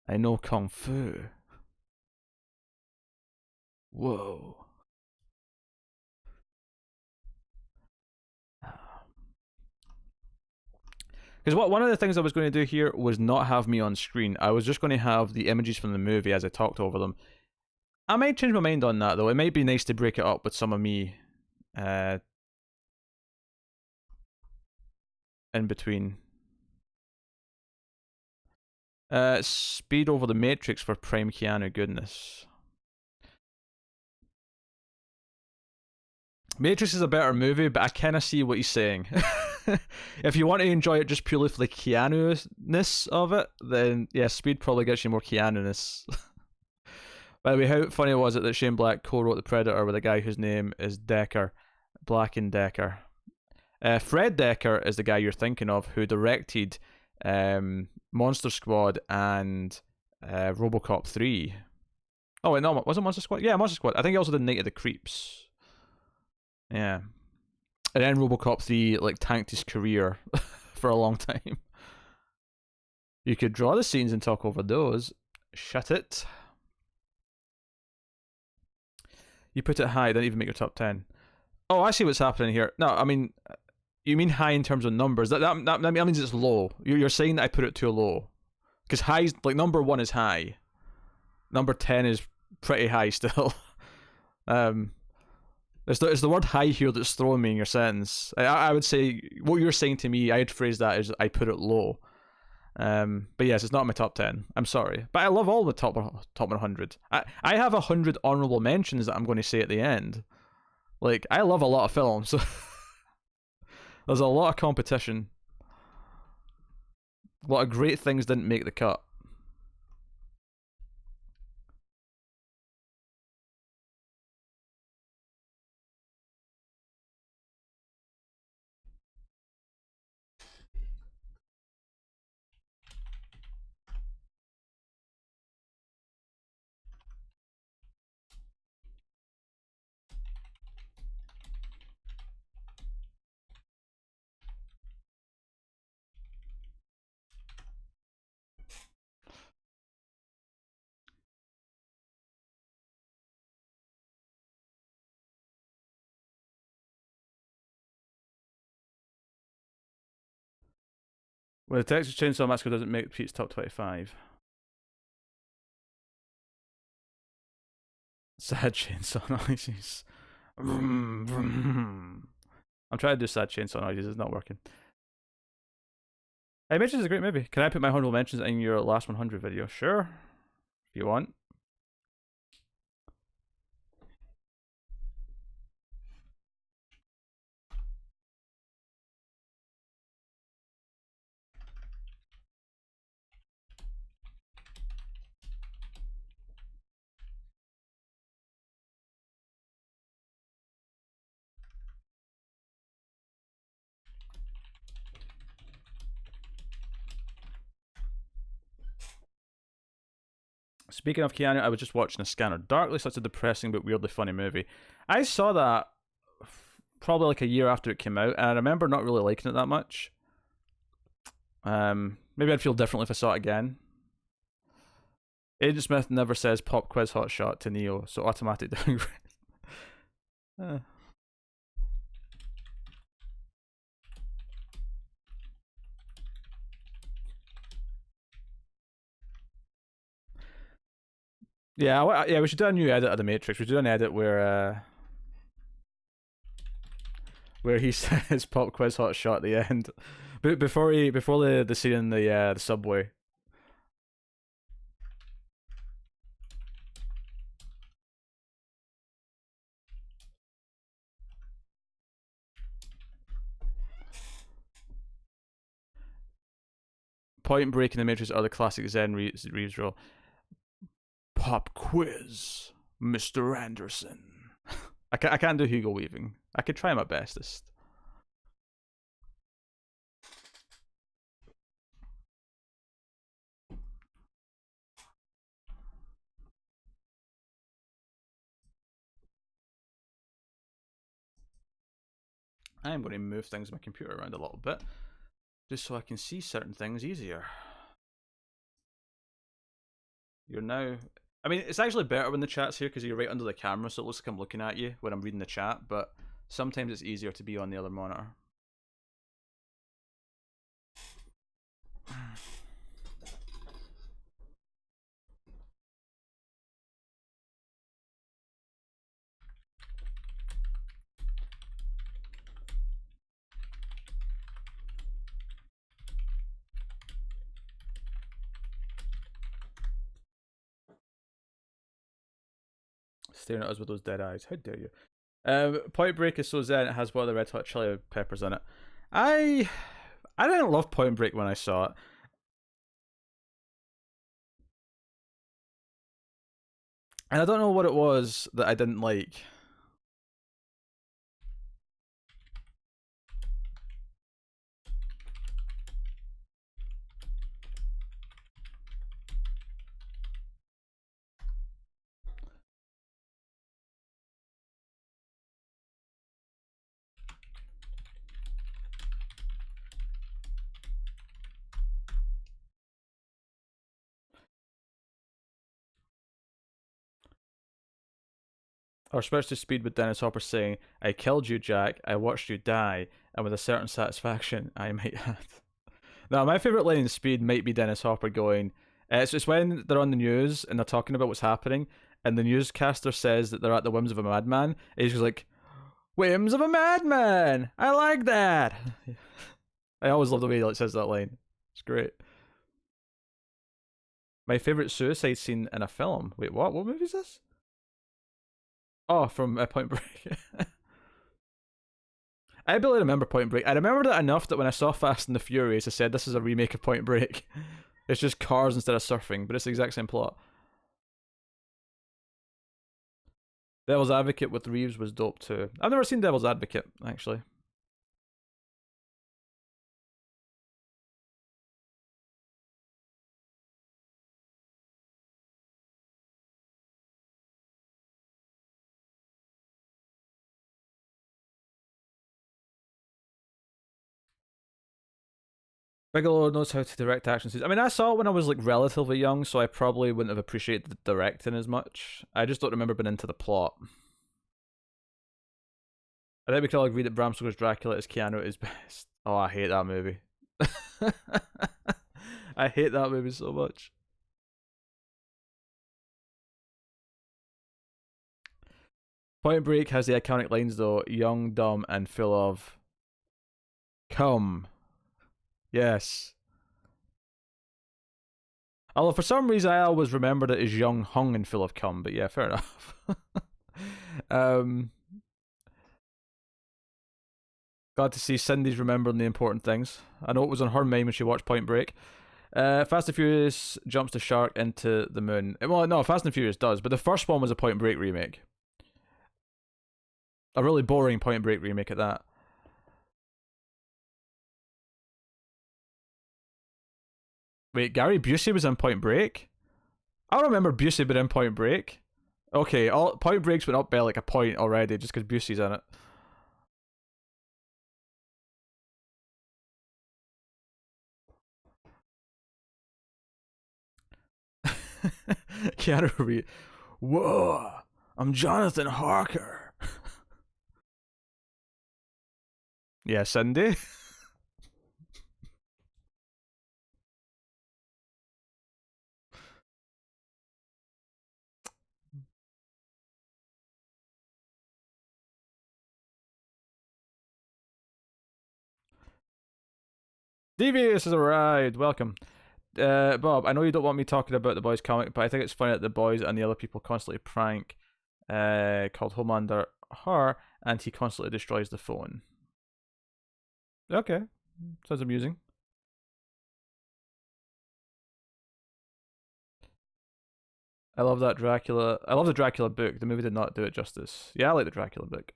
I know kung fu. Whoa. Because one of the things I was going to do here was not have me on screen. I was just going to have the images from the movie as I talked over them. I might change my mind on that though. It might be nice to break it up with some of me uh, in between. Speed over the Matrix for prime Keanu goodness. Matrix is a better movie, but I kind of see what he's saying. If you want to enjoy it just purely for the Keanu-ness of it, then yeah, Speed probably gets you more Keanu-ness. By the way, how funny was it that Shane Black co-wrote The Predator with a guy whose name is Decker, Black and Decker? Fred Decker is the guy you're thinking of, who directed Monster Squad and RoboCop 3. Oh wait, no, was it Monster Squad? Yeah, Monster Squad. I think he also did Night of the Creeps. Yeah. And then RoboCop 3 like tanked his career for a long time. You could draw the scenes and talk over those. Shut it. You put it high, didn't even make your top 10. Oh, I see what's happening here. No, I mean, you mean high in terms of numbers. That means it's low. You're saying that I put it too low. Because high, like number 1 is high. Number 10 is pretty high still. um, it's the word high here that's throwing me in your sentence. I would say what you're saying to me, I'd phrase that as I put it low. But yes, it's not my top 10. I'm sorry, but I love all the top 100. I have 100 honorable mentions that I'm going to say at the end. Like I love a lot of films. There's a lot of competition. A lot of great things didn't make the cut. Well, the Texas Chainsaw Massacre doesn't make Pete's top 25. Sad chainsaw noises. I'm trying to do sad chainsaw noises. It's not working. Hey, Mentions is a great movie. Can I put my honorable mentions in your last 100 video? Sure. If you want. Speaking of Keanu, I was just watching A Scanner Darkly, such a depressing but weirdly funny movie. I saw that probably like a year after it came out, and I remember not really liking it that much. Maybe I'd feel differently if I saw it again. Agent Smith never says pop quiz hot shot to Neo, so automatic downgrade. Yeah, we should do a new edit of the Matrix. We should do an edit where he says pop quiz hot shot at the end, before the scene in the subway. Point Break and the Matrix are the classic Zen Reeves role. Pop quiz, Mr. Anderson. I can't do Hugo Weaving. I could try my bestest. I am going to move things in my computer around a little bit, just so I can see certain things easier. You're now... I mean, it's actually better when the chat's here because you're right under the camera, so it looks like I'm looking at you when I'm reading the chat, but sometimes it's easier to be on the other monitor. Staring at us with those dead eyes. How dare you? Point Break is so zen. It has one of the Red Hot Chili Peppers in it. I didn't love Point Break when I saw it. And I don't know what it was that I didn't like. Or switch to speed with Dennis Hopper saying, I killed you, Jack, I watched you die, and with a certain satisfaction, I might add. Now, my favourite line in Speed might be Dennis Hopper going, it's when they're on the news and they're talking about what's happening, and the newscaster says that they're at the whims of a madman, and he's just like, whims of a madman! I like that! I always love the way he says that line. It's great. My favourite suicide scene in a film. Wait, what? What movie is this? Oh, from Point Break. I barely remember Point Break. I remembered it enough that when I saw Fast and the Furious, I said this is a remake of Point Break. It's just cars instead of surfing, but it's the exact same plot. Devil's Advocate with Reeves was dope too. I've never seen Devil's Advocate, actually. Bigelow knows how to direct action scenes. I mean, I saw it when I was like relatively young, so I probably wouldn't have appreciated the directing as much. I just don't remember being into the plot. I think we can all agree that Bram Stoker's Dracula as Keanu is best. Oh, I hate that movie. I hate that movie so much. Point Break has the iconic lines though: young, dumb, and full of cum. Yes. Although for some reason I always remembered it as young, hung, and full of cum, but yeah, fair enough. um, Glad to see Cindy's remembering the important things. I know it was on her mind when she watched Point Break. Fast and Furious jumps the shark into the moon. Well, no, Fast and Furious does, but the first one was a Point Break remake. A really boring Point Break remake at that. Wait, Gary Busey was in Point Break? I don't remember Busey being in Point Break. Okay, all Point Break's went up by like a point already just because Busey's in it. Keanu Reeves. Whoa, I'm Jonathan Harker. Yeah, Cindy. Devious is a ride. Welcome. Bob, I know you don't want me talking about the boys comic, but I think it's funny that the boys and the other people constantly prank called Homelander her, and he constantly destroys the phone. Okay, sounds amusing. I love that Dracula. I love the Dracula book. The movie did not do it justice. Yeah, I like the Dracula book.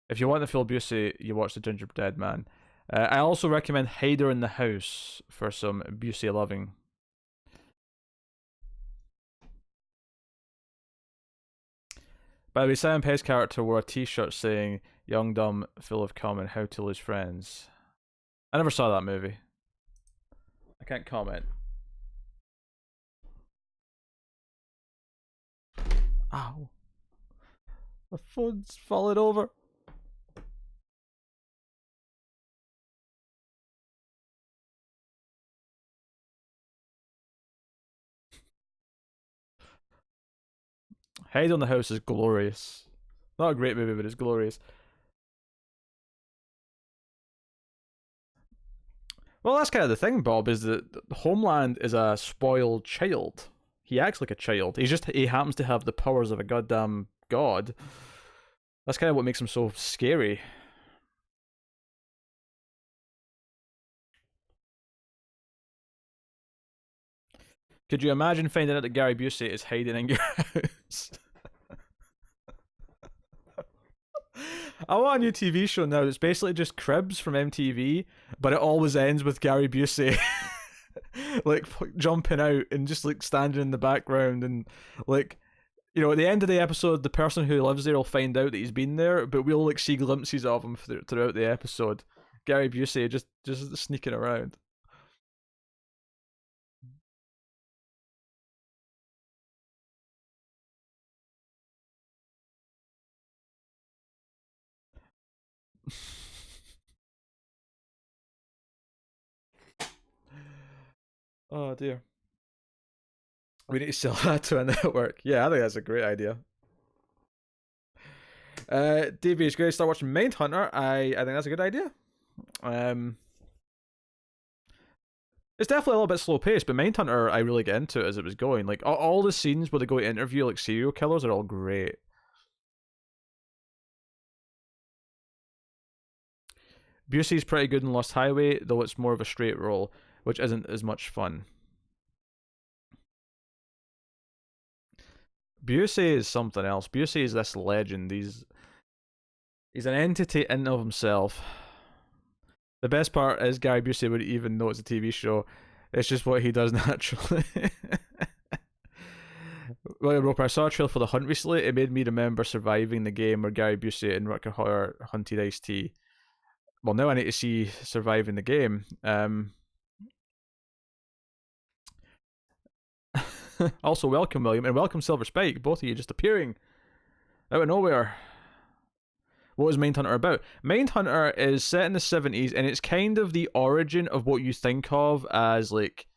If you want the full Busey, you watch the Gingerbread Man. I also recommend Hider in the House for some Busey loving. By the way, Simon Pegg's character wore a t-shirt saying "Young, Dumb, Full of Cum and How to Lose Friends." I never saw that movie. I can't comment. Ow. The phone's falling over. Head on the House is glorious. Not a great movie, but it's glorious. Well, that's kind of the thing, Bob, is that Homeland is a spoiled child. He acts like a child. He happens to have the powers of a goddamn god. That's kind of what makes him so scary. Could you imagine finding out that Gary Busey is hiding in your house? I want a new TV show now. It's basically just Cribs from MTV, but it always ends with Gary Busey like jumping out and just like standing in the background and like, you know, at the end of the episode, the person who lives there will find out that he's been there, but we'll like see glimpses of him throughout the episode. Gary Busey just sneaking around. Oh dear. We need to sell that to a network. Yeah, I think that's a great idea. DB is great to start watching Mindhunter. I think that's a good idea. Um, it's definitely a little bit slow paced, but Mindhunter I really get into it as it was going. Like all the scenes where they go to interview like serial killers are all great. Busey's pretty good in Lost Highway, though it's more of a straight role, which isn't as much fun. Busey is something else. Busey is this legend. He's an entity in of himself. The best part is Gary Busey wouldn't even know it's a TV show. It's just what he does naturally. William Roper, I saw a trailer for The Hunt recently. It made me remember Surviving, the game where Gary Busey and Rutger Hauer hunted Ice-T. Well, now I need to see Surviving the game. Also, welcome, William, and welcome, Silver Spike. Both of you just appearing out of nowhere. What is Mindhunter about? Mindhunter is set in the 70s, and it's kind of the origin of what you think of as like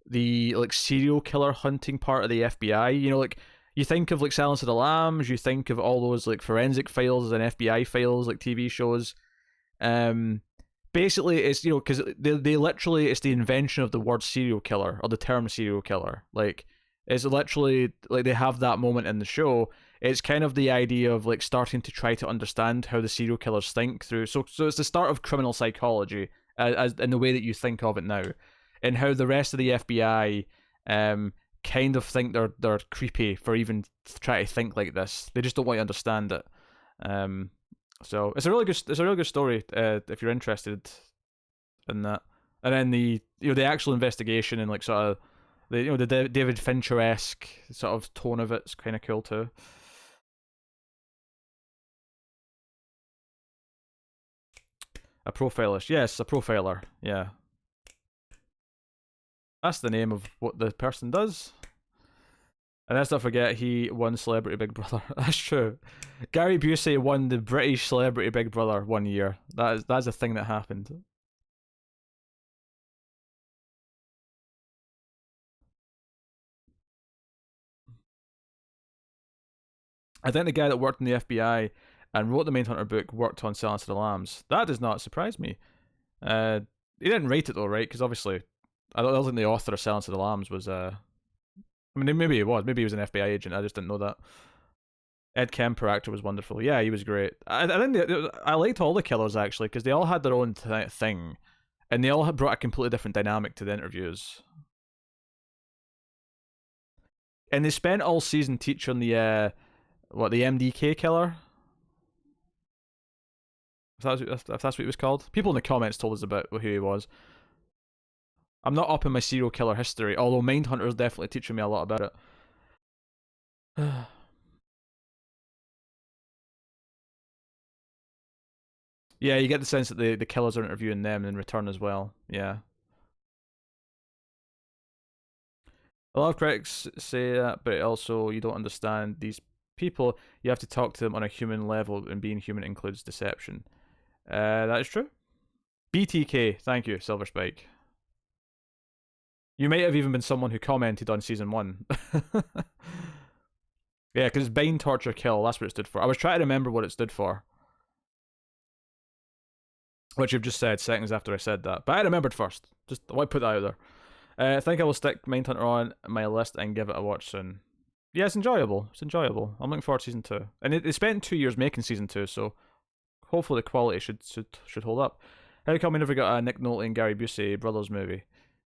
the like serial killer hunting part of the FBI. You know, like you think of like Silence of the Lambs, you think of all those like forensic files and FBI files, like TV shows. Um, Basically, it's because they literally it's the invention of the word serial killer or the term serial killer. Like it's literally like they have that moment in the show. It's kind of the idea of like starting to try to understand how the serial killers think through. So it's the start of criminal psychology as in the way that you think of it now, and how the rest of the FBI kind of think they're creepy for even trying to think like this. They just don't want to understand it. So it's a really good story if you're interested in that. And then the actual investigation and like sort of the David Fincher esque sort of tone of it's kind of cool too. A profilist, yes, a profiler, yeah. That's the name of what the person does. And let's not forget he won Celebrity Big Brother. That's true. Gary Busey won the British Celebrity Big Brother one year. That's a thing that happened. I think the guy that worked in the FBI and wrote the Mindhunter book worked on Silence of the Lambs. That does not surprise me. Uh, he didn't write it though, right? Because obviously, I don't think the author of Silence of the Lambs was. I mean, maybe he was. Maybe he was an FBI agent. I just didn't know that. Ed Kemper actor was wonderful. Yeah, he was great. I think I liked all the killers actually because they all had their own thing, and they all had brought a completely different dynamic to the interviews. And they spent all season teaching the MDK killer. If that's what he was called. People in the comments told us about who he was. I'm not up in my serial killer history, although Mindhunter is definitely teaching me a lot about it. Yeah, you get the sense that the killers are interviewing them in return as well. Yeah. A lot of critics say that, but also you don't understand these people. You have to talk to them on a human level, and being human includes deception. That is true. BTK, thank you, Silver Spike. You might have even been someone who commented on season 1. Yeah, because it's bind, torture, kill. That's what it stood for. I was trying to remember what it stood for. Which you've just said seconds after I said that. But I remembered first. Just I want to put that out there. I think I will stick Mindhunter on my list and give it a watch soon. Yeah, it's enjoyable. It's enjoyable. I'm looking forward to season 2. And they spent 2 years making season 2, so hopefully the quality should hold up. How come we never got a Nick Nolte and Gary Busey brothers movie?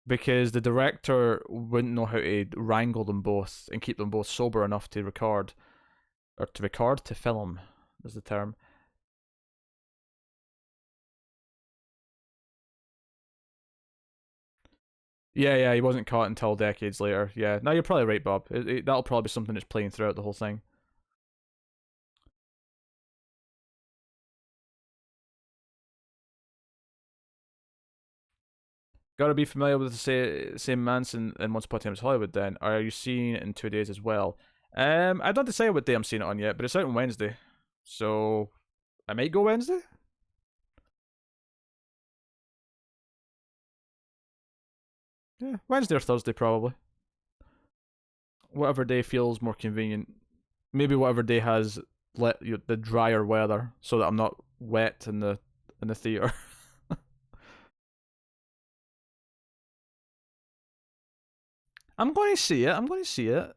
Because the director wouldn't know how to wrangle them both and keep them both sober enough to record. Or to film, is the term. Yeah, he wasn't caught until decades later. Yeah, no, you're probably right, Bob. That'll probably be something that's playing throughout the whole thing. Gotta be familiar with the same Manson in Once Upon a Time in Hollywood. Then, are you seeing it in 2 days as well? I don't decide what day I'm seeing it on yet, but it's out on Wednesday, so I might go Wednesday. Yeah, Wednesday or Thursday probably. Whatever day feels more convenient. Maybe whatever day has the drier weather, so that I'm not wet in the theater. I'm going to see it. I'm going to see it.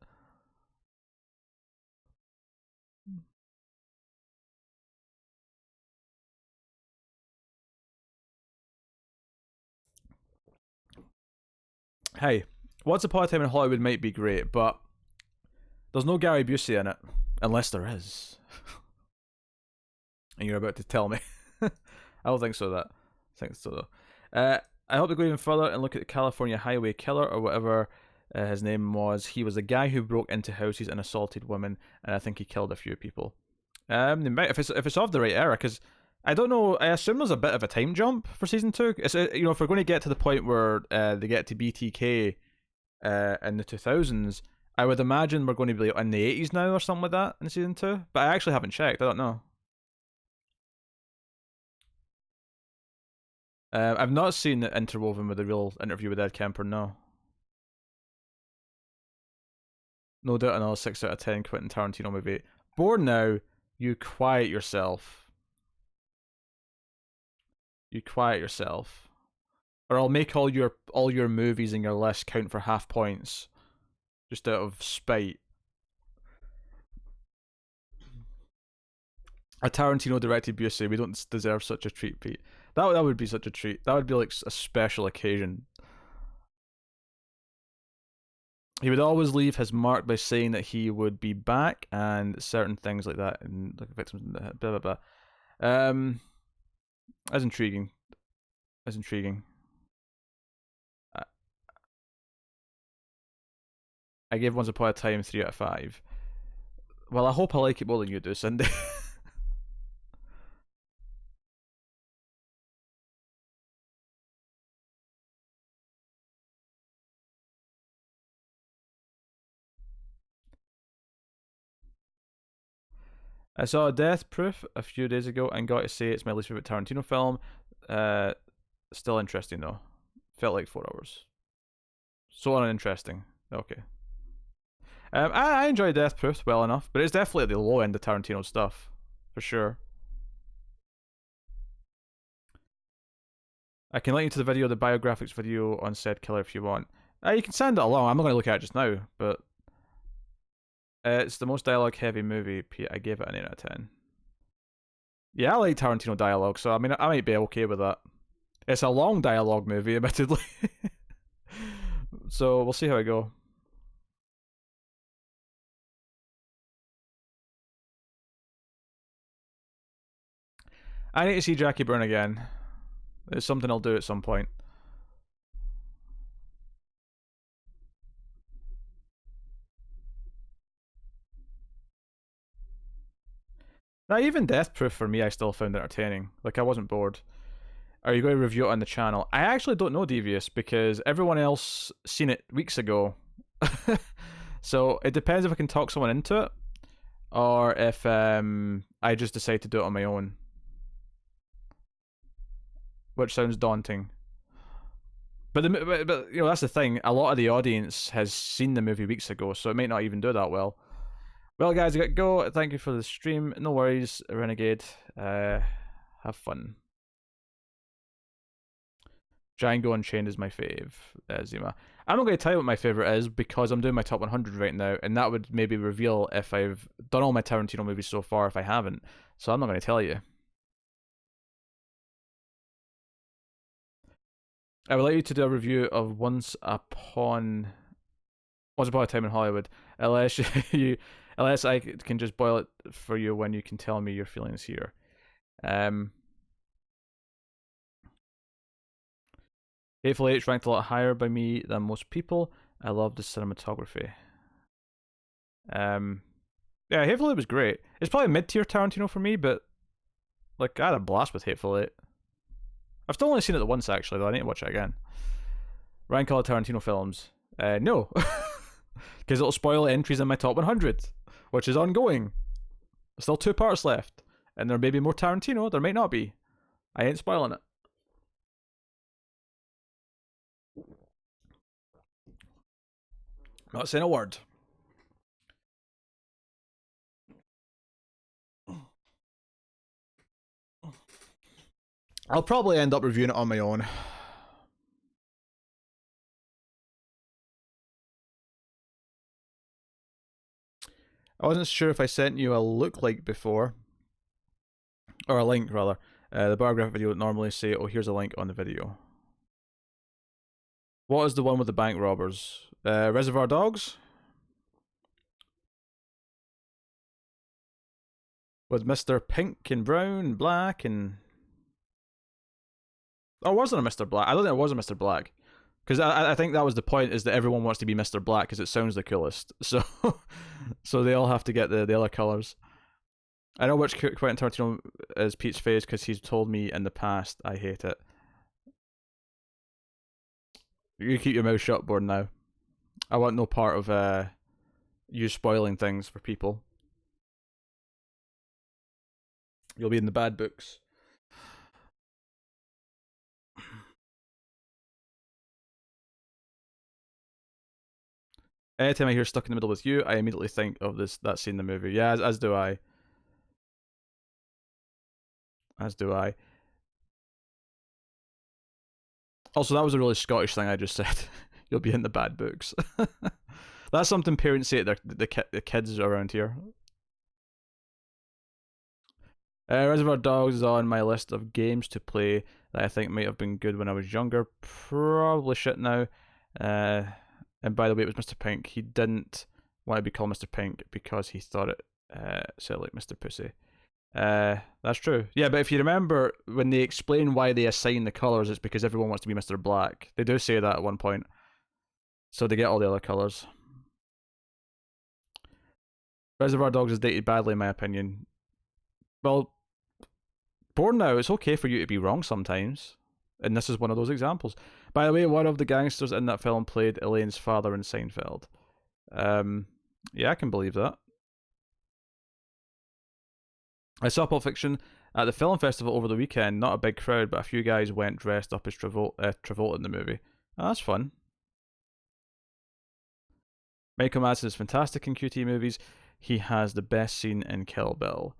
Hey, Once Upon a Time in Hollywood might be great, but there's no Gary Busey in it, unless there is. And you're about to tell me. I don't think so. I think so though. I hope to go even further and look at the California Highway Killer or whatever his name was. He was a guy who broke into houses and assaulted women, and I think he killed a few people. If it's of the right era, because I don't know. I assume there's a bit of a time jump for season 2. It's if we're going to get to the point where they get to BTK in the 2000s, I would imagine we're going to be in the 80s now or something like that in season 2. But I actually haven't checked. I don't know. I've not seen it interwoven with a real interview with Ed Kemper. No. No doubt another 6 out of 10 Quentin Tarantino movie. Bored now. You quiet yourself. You quiet yourself. Or I'll make all your movies in your list count for half points. Just out of spite. A Tarantino directed Busey. We don't deserve such a treat, Pete. That would be such a treat. That would be like a special occasion. He would always leave his mark by saying that he would be back and certain things like that, and like victims, blah blah blah. As intriguing. As intriguing. I gave Once Upon a Time 3 out of 5. Well, I hope I like it more than you do, Cindy. I saw Death Proof a few days ago and got to say it's my least favorite Tarantino film. Still interesting though. Felt like 4 hours. So uninteresting. Okay. I enjoy Death Proof well enough, but it's definitely at the low end of Tarantino stuff, for sure. I can link you to the video, the biographics video on said killer if you want. You can send it along. I'm not going to look at it just now, but it's the most dialogue heavy movie. I gave it an 8 out of 10. Yeah, I like Tarantino dialogue, so I mean, I might be okay with that. It's a long dialogue movie, admittedly. So we'll see how I go. I need to see Jackie Byrne again. It's something I'll do at some point. Now, even Death Proof for me, I still found entertaining. Like, I wasn't bored. Are you going to review it on the channel? I actually don't know, Devious, because everyone else seen it weeks ago. So it depends if I can talk someone into it, or if I just decide to do it on my own. Which sounds daunting. But you know, that's the thing. A lot of the audience has seen the movie weeks ago, so it might not even do that well. Well, guys, I got to go. Thank you for the stream. No worries, Renegade. Have fun. Django Unchained is my fave, Zima. I'm not going to tell you what my favourite is because I'm doing my top 100 right now, and that would maybe reveal if I've done all my Tarantino movies so far if I haven't. So I'm not going to tell you. I would like you to do a review of Once Upon a Time in Hollywood, unless unless I can just boil it for you when you can tell me your feelings here. Hateful Eight ranked a lot higher by me than most people. I love the cinematography. Yeah, Hateful Eight was great. It's probably mid-tier Tarantino for me, but like I had a blast with Hateful Eight. I've still only seen it once actually, though. I need to watch it again. Rank all Tarantino films. No, because it'll spoil entries in my top 100, which is ongoing. There's still 2 parts left, and there may be more Tarantino. There might not be. I ain't spoiling it. Not saying a word. I'll probably end up reviewing it on my own. I wasn't sure if I sent you a look-like before. Or a link, rather. The bar graph video would normally say, oh, here's a link on the video. What is the one with the bank robbers? Reservoir Dogs? With Mr. Pink and Brown and Black and... Oh, wasn't a Mr. Black? I don't think it was a Mr. Black. Because I think that was the point, is that everyone wants to be Mr. Black because it sounds the coolest. So so they all have to get the other colours. I know which Quentin Tarantino is Pete's face because he's told me in the past. I hate it. You keep your mouth shut, Board, now. I want no part of you spoiling things for people. You'll be in the bad books. Anytime I hear "stuck in the middle with you," I immediately think of that scene in the movie. Yeah, as do I. As do I. Also, that was a really Scottish thing I just said. You'll be in the bad books. That's something parents say to the kids around here. Reservoir Dogs is on my list of games to play that I think might have been good when I was younger. Probably shit now. Uh, and by the way, it was Mr. Pink. He didn't want to be called Mr. Pink because he thought it sounded like Mr. Pussy. That's true. Yeah, but if you remember when they explain why they assign the colors, it's because everyone wants to be Mr. Black. They do say that at one point, so they get all the other colors. Reservoir Dogs is dated badly, in my opinion. Well, Born Now, it's okay for you to be wrong sometimes, and this is one of those examples. By the way, one of the gangsters in that film played Elaine's father in Seinfeld. Yeah, I can believe that. I saw Pulp Fiction at the film festival over the weekend. Not a big crowd, but a few guys went dressed up as Travolta in the movie. Oh, that's fun. Michael Madsen is fantastic in QT movies. He has the best scene in Kill Bill.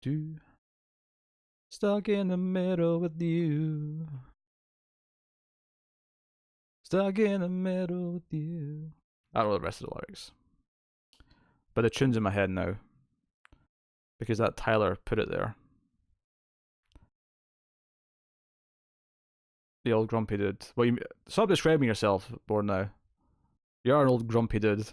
Do stuck in the middle with you. Stuck in the middle with you. I don't know the rest of the lyrics, but the tune's in my head now because that Tyler put it there. The old grumpy dude. Well, stop describing yourself, Born Now. You're an old grumpy dude.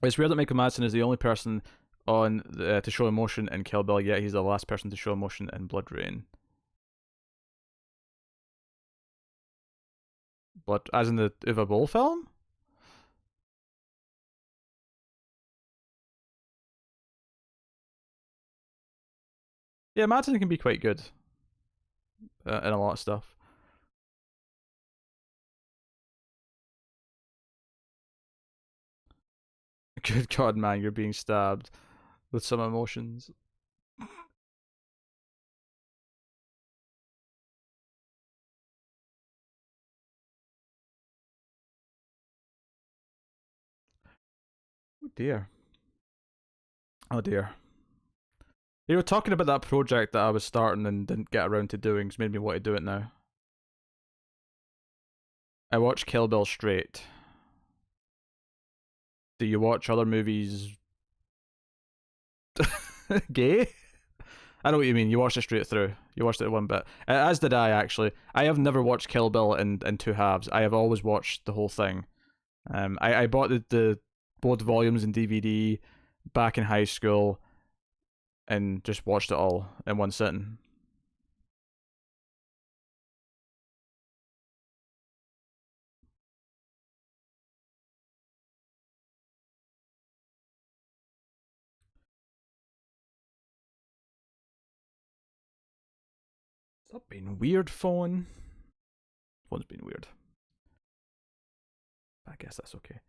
It's weird that Michael Madsen is the only person on to show emotion in Kill Bill, yet he's the last person to show emotion in Blood Rain. Blood, as in the Uwe Boll film? Yeah, Madsen can be quite good in a lot of stuff. Good God, man, you're being stabbed with some emotions. Oh dear. Oh dear. You were talking about that project that I was starting and didn't get around to doing, it's made me want to do it now. I watched Kill Bill straight. Do you watch other movies gay? I know what you mean. You watched it straight through. You watched it one bit. As did I, actually. I have never watched Kill Bill in two halves. I have always watched the whole thing. I bought the both volumes in DVD back in high school and just watched it all in one sitting. Stop being weird, phone. Phone's been weird. I guess that's okay.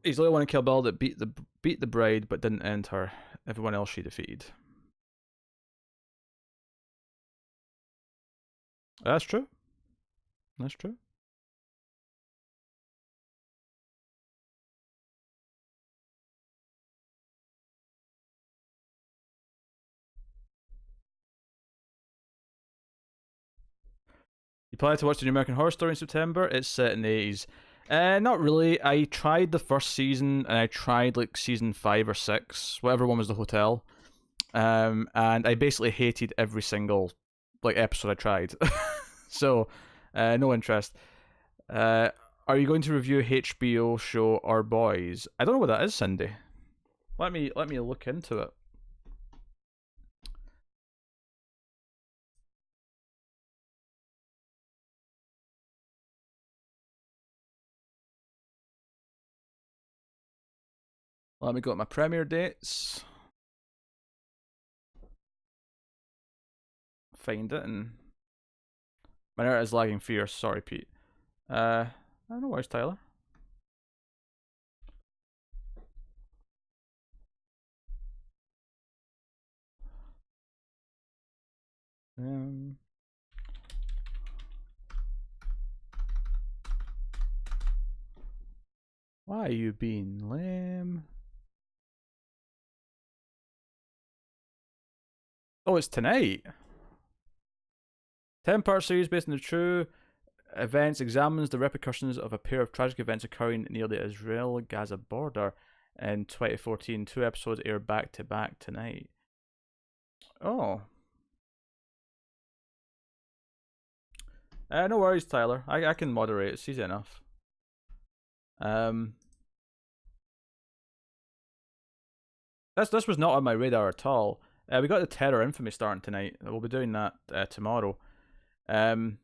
He's the only one in Kill Bill that beat the bride but didn't end her. Everyone else she defeated. That's true. That's true. You plan to watch the new American Horror Story in September? It's set in the 80s. Not really. I tried the first season and I tried like season 5 or 6, whatever one was the hotel. And I basically hated every single like episode I tried. So, no interest. Are you going to review HBO show Our Boys? I don't know what that is, Cindy. Let me look into it. Let me go at my premiere dates. Find it and my internet is lagging fierce. Sorry, Pete. I don't know where's Tyler. Why are you being lame? Oh, it's tonight. 10-part series based on the true events examines the repercussions of a pair of tragic events occurring near the Israel-Gaza border in 2014. 2 episodes air back to back tonight. Oh. No worries, Tyler. I can moderate. It's easy enough. This was not on my radar at all. We got the Terror Infamy starting tonight. We'll be doing that tomorrow. Man,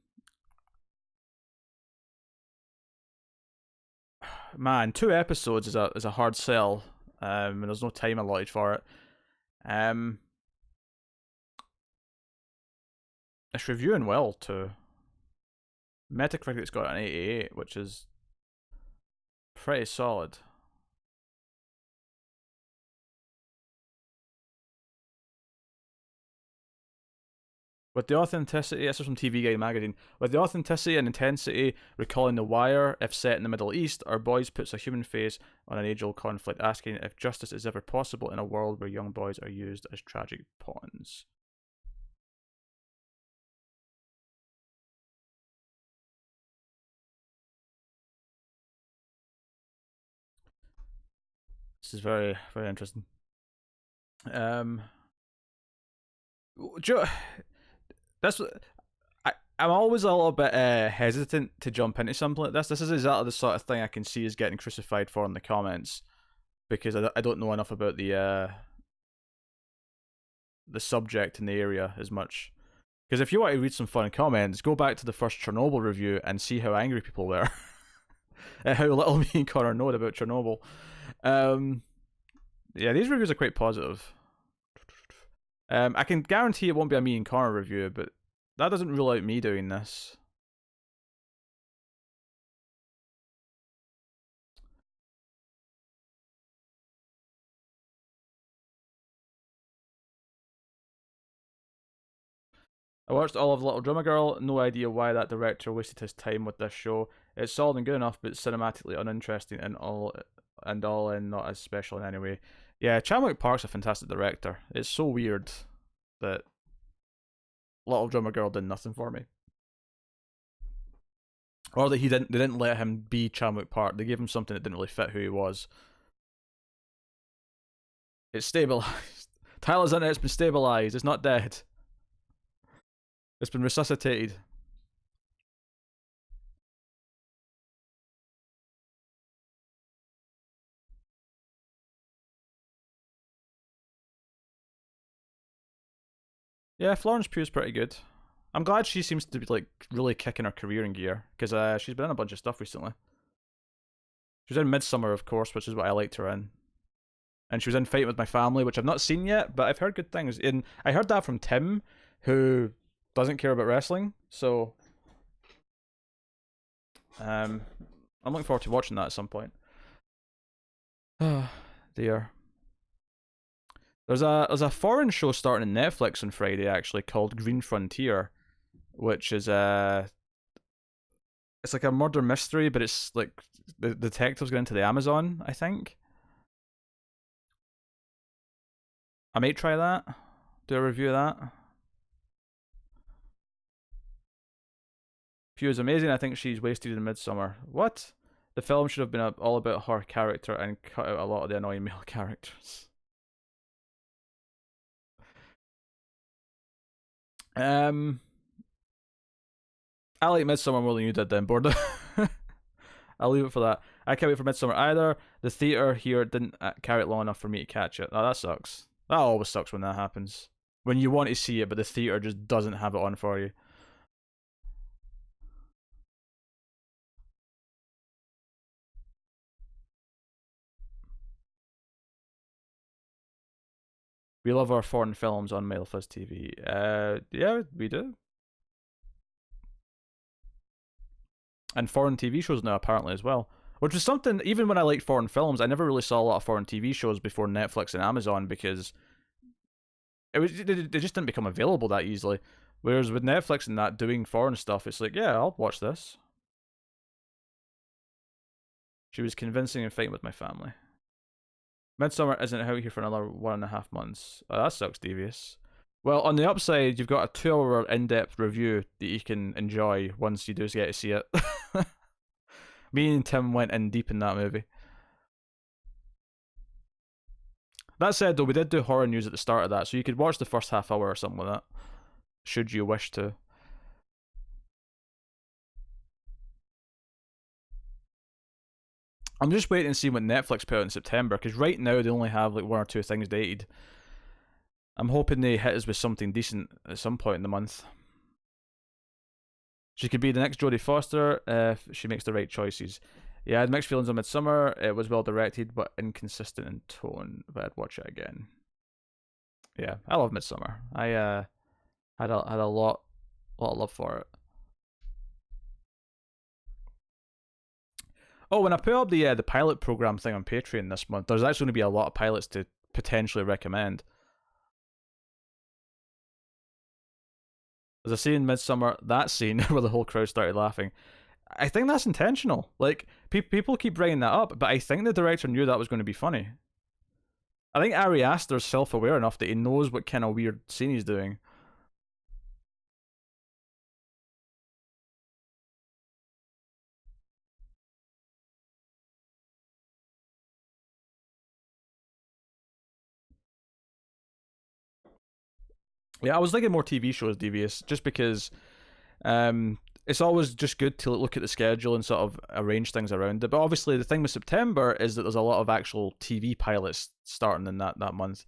2 episodes is a hard sell. And there's no time allotted for it. It's reviewing well too. Metacritic's got an 88, which is pretty solid. With the authenticity, this is from TV Guide magazine. With the authenticity and intensity recalling The Wire, if set in the Middle East, our boys puts a human face on an age-old conflict, asking if justice is ever possible in a world where young boys are used as tragic pawns. This is very, very interesting. That's I'm always a little bit hesitant to jump into something like this. This is exactly the sort of thing I can see is getting crucified for in the comments, because I don't know enough about the subject in the area as much. Because if you want to read some fun comments, go back to the first Chernobyl review and see how angry people were. And how little me and Connor know about Chernobyl. Yeah, these reviews are quite positive. I can guarantee it won't be a me and Connor review, but that doesn't rule out me doing this. I watched all of Little Drummer Girl, no idea why that director wasted his time with this show. It's solid and good enough, but cinematically uninteresting and all in not as special in any way. Yeah, Chan-wook Park's a fantastic director. It's so weird that Little Drummer Girl did nothing for me. Or that they didn't let him be Chan-wook Park. They gave him something that didn't really fit who he was. It's stabilized. Tyler's internet's been stabilized. It's not dead. It's been resuscitated. Yeah, Florence Pugh's pretty good. I'm glad she seems to be like really kicking her career in gear, because she's been in a bunch of stuff recently. She was in Midsummer, of course, which is what I liked her in. And she was in Fighting with My Family, which I've not seen yet, but I've heard good things. And I heard that from Tim, who doesn't care about wrestling, so I'm looking forward to watching that at some point. Oh, dear. There's a foreign show starting on Netflix on Friday, actually, called Green Frontier, which is it's like a murder mystery, but it's like the detectives get into the Amazon, I think. I might try that. Do a review of that. Pugh is amazing. I think she's wasted in Midsummer. What? The film should have been all about her character and cut out a lot of the annoying male characters. I like Midsummer more than you did then, Borda. I'll leave it for that. I can't wait for Midsummer either. The theatre here didn't carry it long enough for me to catch it. Oh, that sucks. That always sucks when that happens. When you want to see it, but the theatre just doesn't have it on for you. We love our foreign films on Mild Fuzz TV. Yeah, we do. And foreign TV shows now, apparently, as well. Which was something, even when I liked foreign films, I never really saw a lot of foreign TV shows before Netflix and Amazon, because they just didn't become available that easily. Whereas with Netflix and that doing foreign stuff, it's like, yeah, I'll watch this. She was convincing and fighting with my family. Midsummer isn't out here for another 1.5 months. Oh, that sucks, devious. Well, on the upside, you've got a 2-hour in-depth review that you can enjoy once you do get to see it. Me and Tim went in deep in that movie. That said, though, we did do horror news at the start of that, so you could watch the first half hour or something like that, should you wish to. I'm just waiting to see what Netflix put out in September, because right now they only have like 1 or 2 things dated. I'm hoping they hit us with something decent at some point in the month. She could be the next Jodie Foster if she makes the right choices. Yeah, I had mixed feelings on Midsummer. It was well directed, but inconsistent in tone. But I'd watch it again. Yeah, I love Midsummer. I had a lot of love for it. Oh, when I put up the pilot program thing on Patreon this month, there's actually going to be a lot of pilots to potentially recommend. As I say in Midsummer, that scene where the whole crowd started laughing, I think that's intentional. Like, people keep bringing that up, but I think the director knew that was going to be funny. I think Ari Aster's self-aware enough that he knows what kind of weird scene he's doing. Yeah, I was thinking more TV shows, Devious, just because it's always just good to look at the schedule and sort of arrange things around it. But obviously, the thing with September is that there's a lot of actual TV pilots starting in that month.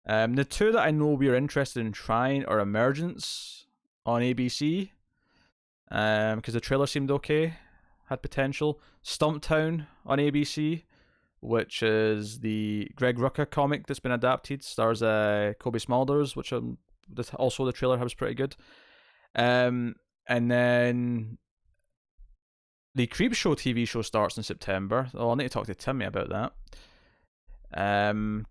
The 2 that I know we are interested in trying are Emergence on ABC, because the trailer seemed okay, had potential. Stumptown on ABC, which is the Greg Rucka comic that's been adapted, stars Kobe Smulders, which also the trailer was pretty good. And then the Creepshow TV show starts in September. Oh, I'll need to talk to Timmy about that. And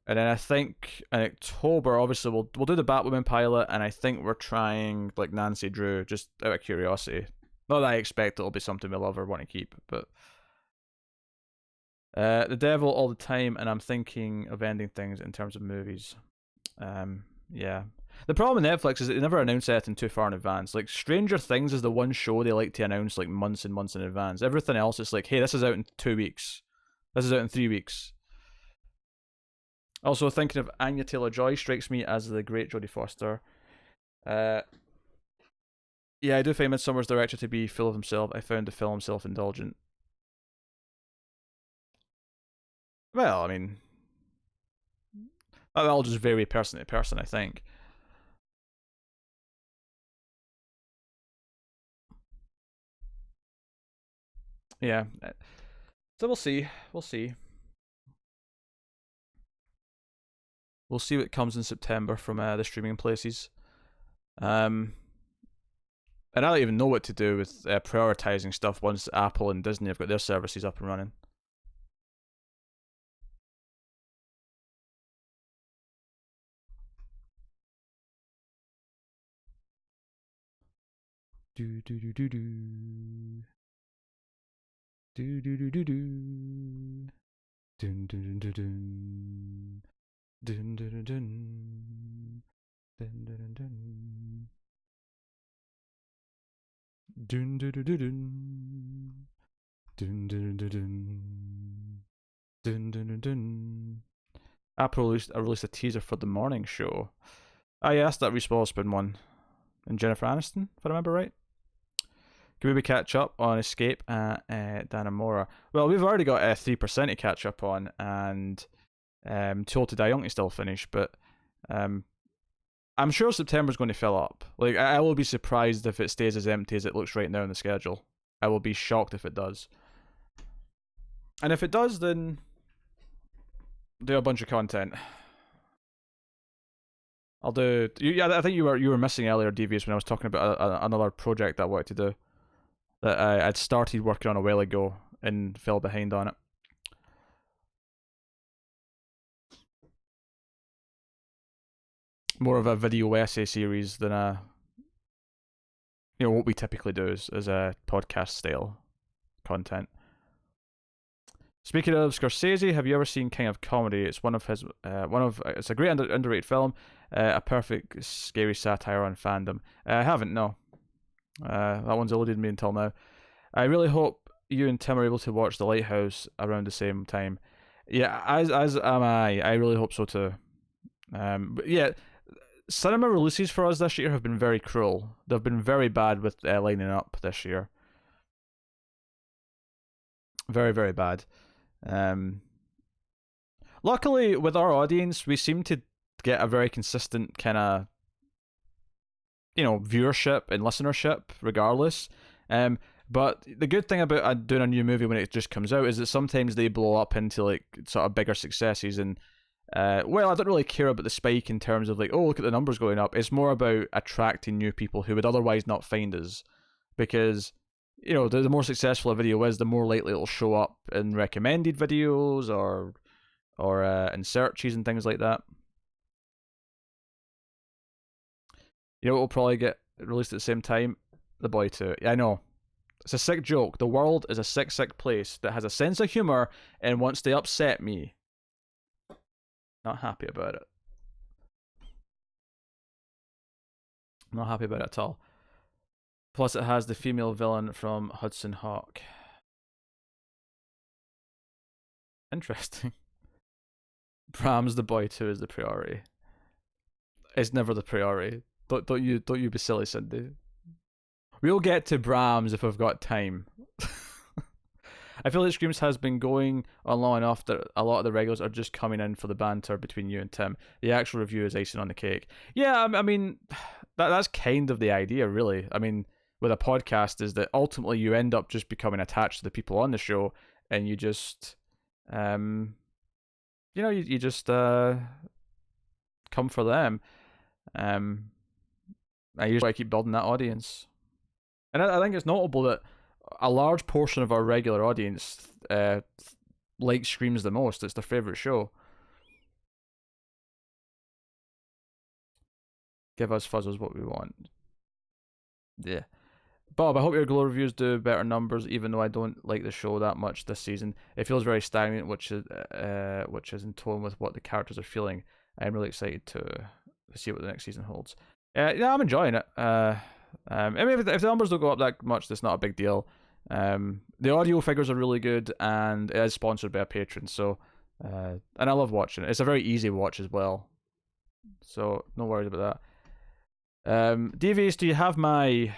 then I think in October, obviously, we'll do the Batwoman pilot, and I think we're trying like Nancy Drew, just out of curiosity. Not that I expect it'll be something we love or want to keep, but The Devil all the time, and I'm thinking of ending things in terms of movies. Yeah. The problem with Netflix is that they never announce anything too far in advance. Like, Stranger Things is the one show they like to announce like months and months in advance. Everything else is like, hey, this is out in 2 weeks. This is out in 3 weeks. Also, thinking of Anya Taylor-Joy strikes me as the great Jodie Foster. Yeah, I do find Midsummer's director to be full of himself. I found the film self-indulgent. Well, I mean, that'll just vary person to person, I think. Yeah. So we'll see. We'll see. We'll see what comes in September from the streaming places. And I don't even know what to do with prioritizing stuff once Apple and Disney have got their services up and running. Do do do do do. Do do do do do. Dun dun dun dun. Dun dun dun dun. Dun dun dun. Dun dun dun dun. Dun dun dun dun. Dun dun dun dun. Apple released a teaser for the morning show. Ah, yeah, that's that Reese Witherspoon one. And Jennifer Aniston, if I remember right. Can maybe catch up on Escape and Danamora? Well, we've already got 3% to catch up on, and Tool to Die Young to still finish, but I'm sure September's going to fill up. Like, I will be surprised if it stays as empty as it looks right now in the schedule. I will be shocked if it does. And if it does, then do a bunch of content. I'll do. Yeah, I think you were missing earlier, Devious, when I was talking about another project that I wanted to do that I'd started working on a while ago and fell behind on it. more of a video essay series than a, what we typically do as a podcast style content. Speaking of Scorsese, have you ever seen King of Comedy? It's it's a great underrated film, a perfect scary satire on fandom. I haven't, no. That one's eluded me until now. I really hope you and Tim are able to watch The Lighthouse around the same time. Yeah, as am I. I really hope so too. But yeah, cinema releases for us this year have been very cruel. They've been very bad with lining up this year. Very, very bad. Luckily, with our audience, we seem to get a very consistent kind of, viewership and listenership, regardless. But the good thing about doing a new movie when it just comes out is that sometimes they blow up into like sort of bigger successes. And well, I don't really care about the spike in terms of like, oh, look at the numbers going up. It's more about attracting new people who would otherwise not find us, because the more successful a video is, the more likely it'll show up in recommended videos or in searches and things like that. It'll probably get released at the same time. The Boy 2. Yeah, I know. It's a sick joke. The world is a sick, sick place that has a sense of humor and wants to upset me. Not happy about it. Not happy about it at all. Plus, it has the female villain from Hudson Hawk. Interesting. Bram's The Boy 2 is the priority. It's never the priority. Don't you be silly, Cindy. We'll get to Brahms if we've got time. I feel like Screams has been going on long enough that a lot of the regulars are just coming in for the banter between you and Tim. The actual review is icing on the cake. Yeah, I mean, that's kind of the idea, really. I mean, with a podcast is that ultimately you end up just becoming attached to the people on the show, and you just, you just come for them. I usually keep building that audience. And I think it's notable that a large portion of our regular audience likes Screams the most. It's their favourite show. Give us fuzzles what we want. Yeah. Bob, I hope your Glow reviews do better numbers, even though I don't like the show that much this season. It feels very stagnant, which is in tone with what the characters are feeling. I'm really excited to see what the next season holds. Yeah, I'm enjoying it. I mean, if the numbers don't go up that much, that's not a big deal. The audio figures are really good, and it is sponsored by a patron, so and I love watching it. It's a very easy watch as well, so no worries about that. DVs, do you have my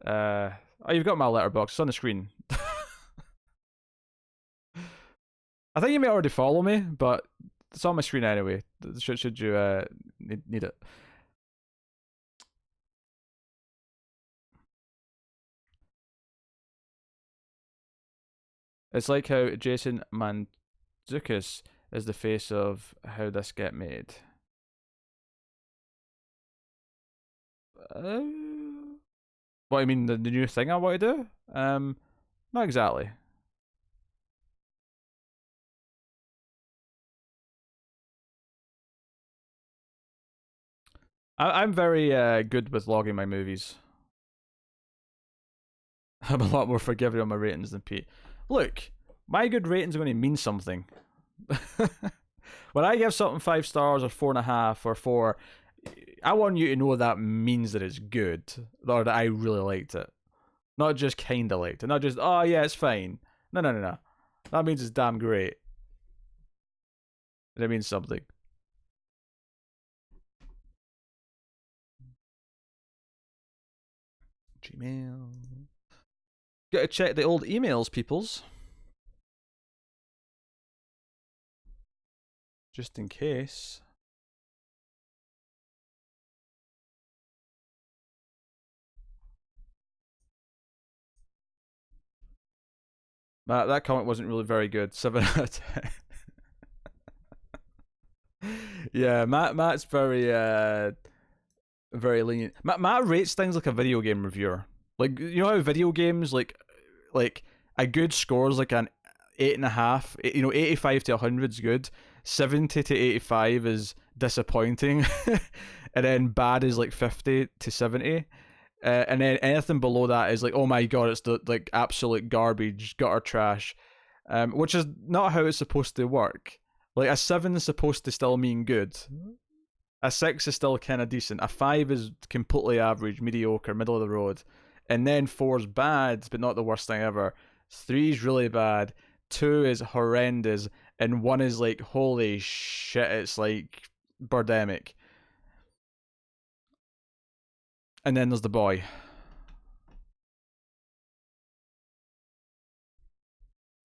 oh, you've got my letterbox. It's on the screen. I think you may already follow me, but it's on my screen anyway. Should you need it? It's like how Jason Mantzoukas is the face of How This Get Made. What, I mean, the new thing I want to do? Not exactly. I'm very good with logging my movies. I'm a lot more forgiving on my ratings than Pete. Look, my good ratings are going to mean something. When I give something 5 stars or 4.5 or 4, I want you to know that means that it's good, or that I really liked it. Not just kinda liked it. Not just, oh yeah, it's fine. No. That means it's damn great. That means something. Gmail. Gotta check the old emails, peoples. Just in case. That comment wasn't really very good. 7 out of 10. Yeah, Matt's very very lenient. Matt rates things like a video game reviewer. Like, you know how video games like a good score is like an 8.5. 85 to 100 is good. 70 to 85 is disappointing, and then bad is like 50 to 70. And then anything below that is like, oh my god, it's the like absolute garbage, gutter trash, which is not how it's supposed to work. Like a 7 is supposed to still mean good. A 6 is still kind of decent. A 5 is completely average, mediocre, middle of the road. And then 4 is bad, but not the worst thing ever. 3 is really bad. 2 is horrendous. And 1 is like, holy shit, it's like birdemic. And then there's the boy.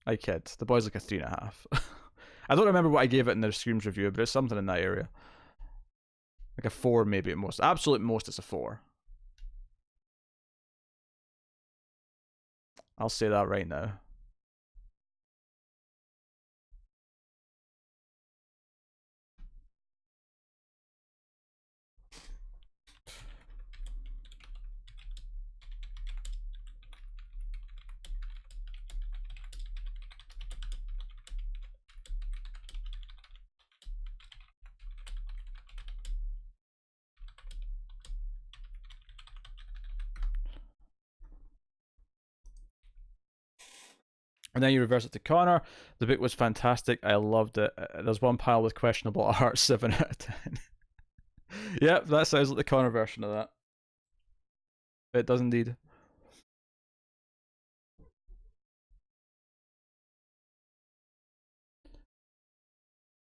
I kid. The boy's like a 3.5. I don't remember what I gave it in the Screams review, but it's something in that area. Like a 4 maybe at most. Absolute most, it's a 4. I'll say that right now. And then you reverse it to Connor. The book was fantastic. I loved it. There's one pile with questionable art, 7 out of 10. Yep, that sounds like the Connor version of that. It does indeed.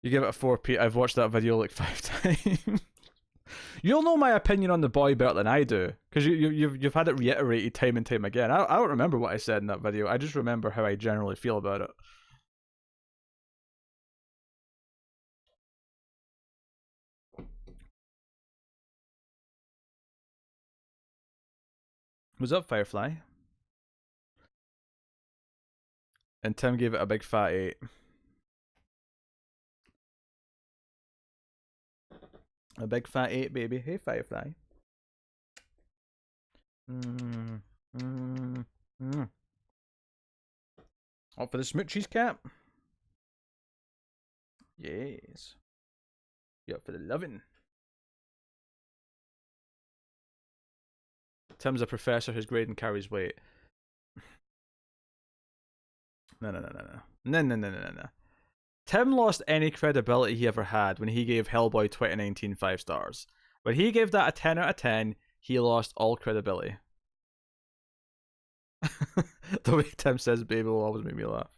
You give it a 4, Pete. I've watched that video like 5 times. You'll know my opinion on the boy better than I do, because you've had it reiterated time and time again. I don't remember what I said in that video. I just remember how I generally feel about it. What's up, Firefly? And Tim gave it a big fat 8. A big fat 8, baby. Hey, Firefly. Up for the smoochies, cat? Yes. You up for the loving? Tim's a professor whose grading carries weight. No. Tim lost any credibility he ever had when he gave Hellboy 2019 5 stars. When he gave that a 10 out of 10, he lost all credibility. The way Tim says baby will always make me laugh.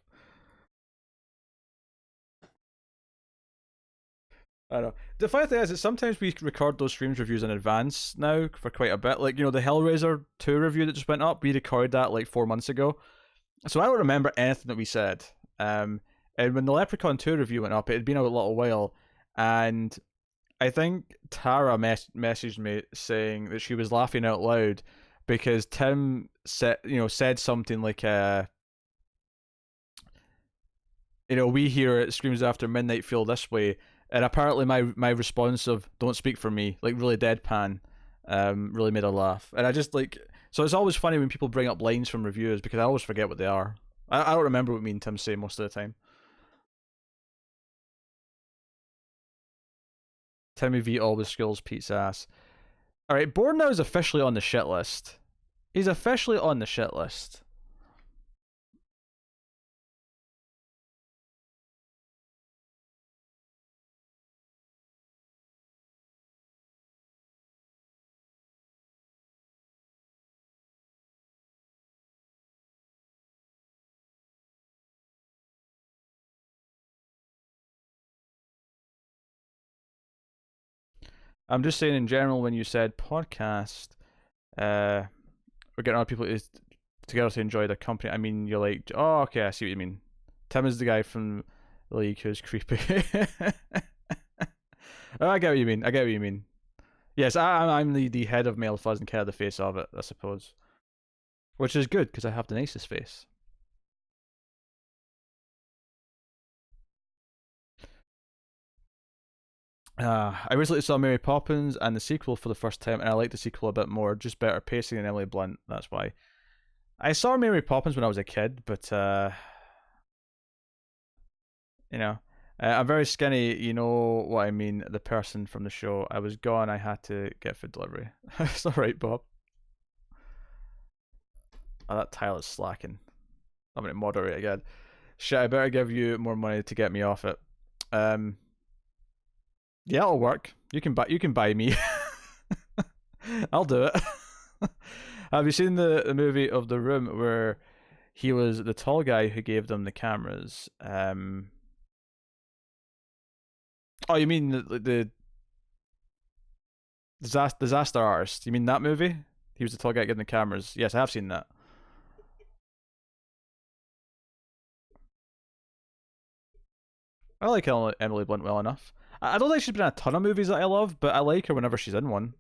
I know. The funny thing is that sometimes we record those streams reviews in advance now for quite a bit. Like, you know, the Hellraiser 2 review that just went up, we recorded that like 4 months ago. So I don't remember anything that we said. And when the Leprechaun 2 review went up, it had been a little while. And I think Tara messaged me saying that she was laughing out loud because Tim said something like, we here at Screams After Midnight feel this way. And apparently my response of "don't speak for me," like really deadpan, really made her laugh. And I just like, so it's always funny when people bring up lines from reviews because I always forget what they are. I don't remember what me and Tim say most of the time. Timmy V always skills Pete's ass. Alright, Bordenau is officially on the shit list. He's officially on the shit list. I'm just saying in general, when you said podcast, we're getting other people together to enjoy the company. I mean, you're like, oh, okay, I see what you mean. Tim is the guy from the league who's creepy. Oh, I get what you mean. Yes, I'm the head of Mild Fuzz and kind of the face of it, I suppose. Which is good, because I have the nicest face. I recently saw Mary Poppins and the sequel for the first time, and I liked the sequel a bit more, just better pacing than Emily Blunt, that's why. I saw Mary Poppins when I was a kid, but, I'm very skinny. You know what I mean? The person from the show. I was gone. I had to get food delivery. It's all right, Bob. Oh, that tile is slacking. I'm gonna moderate again. Shit, I better give you more money to get me off it. Um, yeah, it'll work. You can buy me. I'll do it. Have you seen the movie of The Room where he was the tall guy who gave them the cameras? Oh, you mean the disaster artist? You mean that movie? He was the tall guy getting the cameras. Yes, I have seen that. I like Emily Blunt well enough. I don't think she's been in a ton of movies that I love, but I like her whenever she's in one.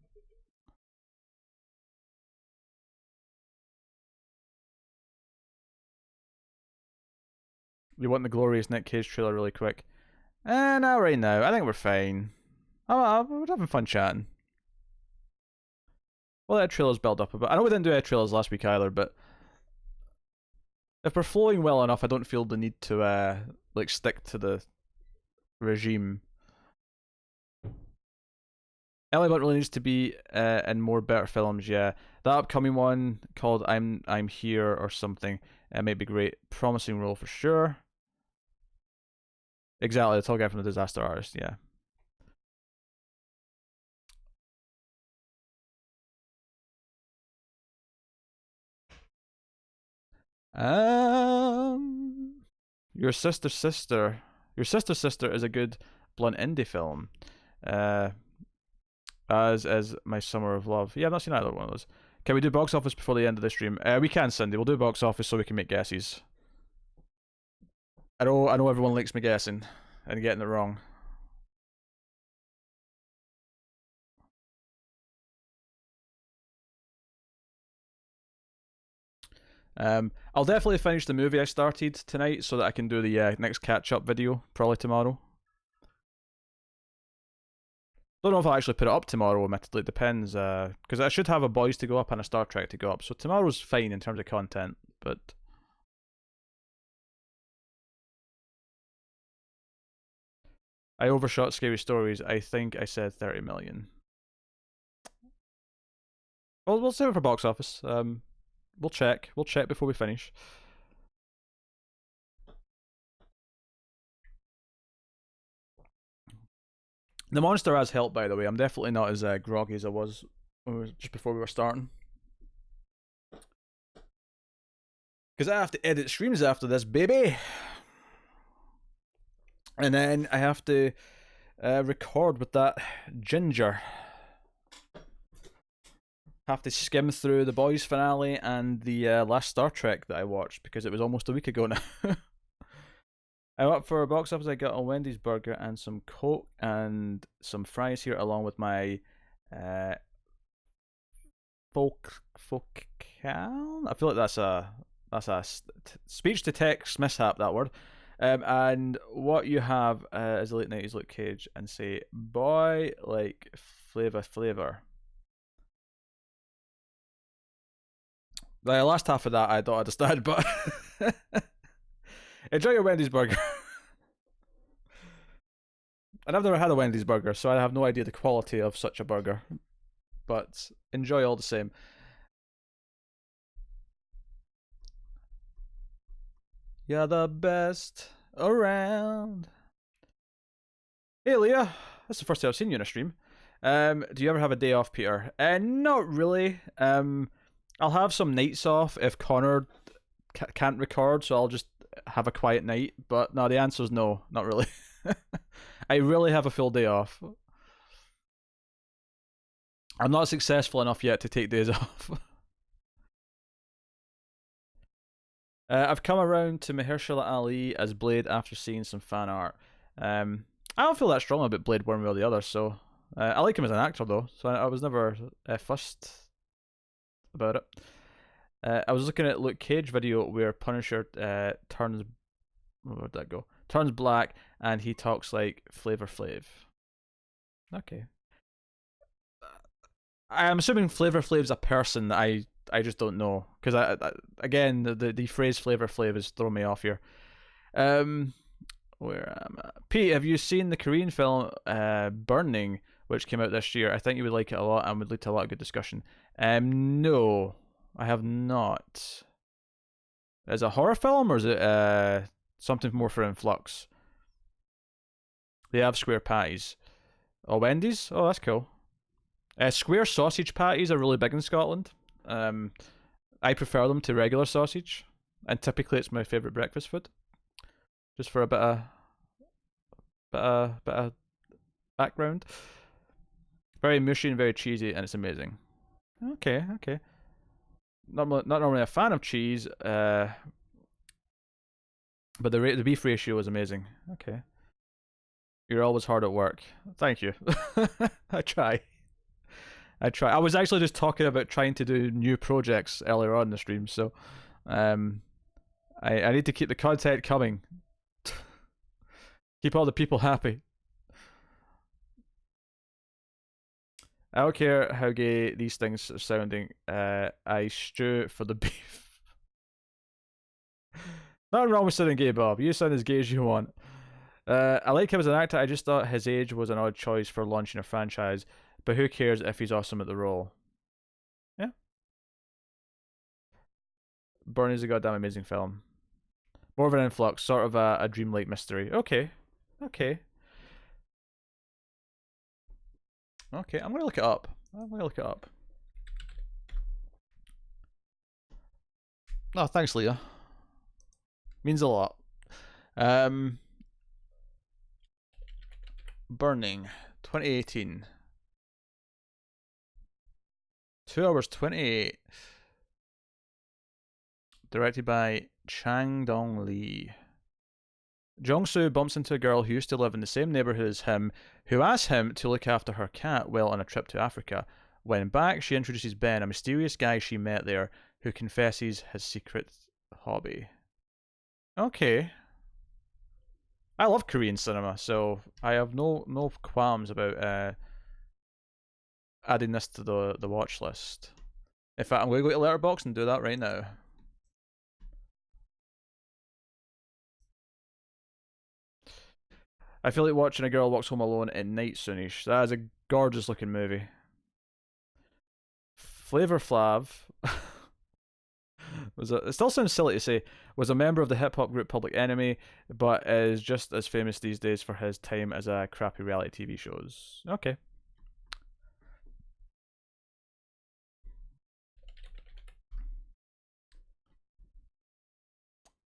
You want the glorious Nick Cage trailer really quick? No, right now. I think we're fine. We're having fun chatting. Well, that trailer's built up a bit. I know we didn't do any trailers last week either, but if we're flowing well enough, I don't feel the need to like stick to the regime. Ellie Blunt really needs to be in more better films. Yeah, that upcoming one called I'm Here or something might be great. Promising role for sure. Exactly, the tall guy from the Disaster Artist. Yeah. Um, your sister sister, your sister sister is a good blunt indie film. Uh, as is My Summer of Love. Yeah, I've not seen either one of those. Can we do box office before the end of the stream? We can, Cindy. We'll do box office so we can make guesses. I know everyone likes me guessing and getting it wrong. I'll definitely finish the movie I started tonight so that I can do the next catch-up video probably tomorrow. Don't know if I'll actually put it up tomorrow, admittedly. It depends, because I should have a Boys to go up and a Star Trek to go up. So tomorrow's fine in terms of content, but I overshot Scary Stories. I think I said 30 million. Well, we'll save it for box office. We'll check. We'll check before we finish. The monster has helped, by the way. I'm definitely not as groggy as I was just before we were starting. Because I have to edit streams after this, baby. And then I have to record with that ginger. Have to skim through the Boys finale and the last Star Trek that I watched because it was almost a week ago now. I'm up for a box office. I got a Wendy's burger and some Coke and some fries here, along with my Focal. I feel like that's a speech to text mishap. That word. And what you have is a late 90s Luke Cage and say, boy, like flavor. The last half of that I don't understand, but enjoy your Wendy's burger. And I've never had a Wendy's burger, so I have no idea the quality of such a burger. But enjoy all the same. You're the best around. Hey Leah, that's the first time I've seen you in a stream. Do you ever have a day off, Peter? Not really. I'll have some nights off if Connor can't record, so I'll just have a quiet night. But no, the answer is no, not really. I really have a full day off. I'm not successful enough yet to take days off. I've come around to Mahershala Ali as Blade after seeing some fan art. I don't feel that strong about Blade one way or the other, so I like him as an actor though, so I was never fussed about it. I was looking at Luke Cage video where Punisher turns, where'd that go? Turns black and he talks like Flavor Flav. Okay. I'm assuming Flavor Flav's a person that I just don't know because I again the phrase Flavor Flav is throwing me off here. Where am I? Pete, have you seen the Korean film Burning, which came out this year? I think you would like it a lot and would lead to a lot of good discussion. No, I have not. Is it a horror film or is it something more for influx? They have square patties. Oh, Wendy's? Oh, that's cool. Square sausage patties are really big in Scotland. I prefer them to regular sausage, and typically it's my favourite breakfast food. Just for a bit of background. Very mushy and very cheesy, and it's amazing. Okay, okay. Not normally a fan of cheese, but the beef ratio is amazing. Okay. You're always hard at work. Thank you. I try. I was actually just talking about trying to do new projects earlier on in the stream, so I need to keep the content coming. Keep all the people happy. I don't care how gay these things are sounding. I stew for the beef. Nothing wrong with sounding gay, Bob. You sound as gay as you want. I like him as an actor. I just thought his age was an odd choice for launching a franchise, but who cares if he's awesome at the role? Yeah. Burn is a goddamn amazing film. More of an influx, sort of a dreamlike mystery. Okay. Okay. Okay, I'm gonna look it up. Oh, thanks, Leah. Means a lot. Burning, 2018. 2 hours 28. Directed by Chang Dong Lee. Jong-soo bumps into a girl who used to live in the same neighborhood as him, who asks him to look after her cat while on a trip to Africa. When back, she introduces Ben, a mysterious guy she met there, who confesses his secret hobby. Okay. I love Korean cinema, so I have no qualms about adding this to the watch list. In fact, I'm going to go to Letterboxd and do that right now. I feel like watching a girl walks home alone at night soonish. That is a gorgeous looking movie. Flavor Flav it still sounds silly to say, was a member of the hip hop group Public Enemy, but is just as famous these days for his time as a crappy reality TV shows. Okay.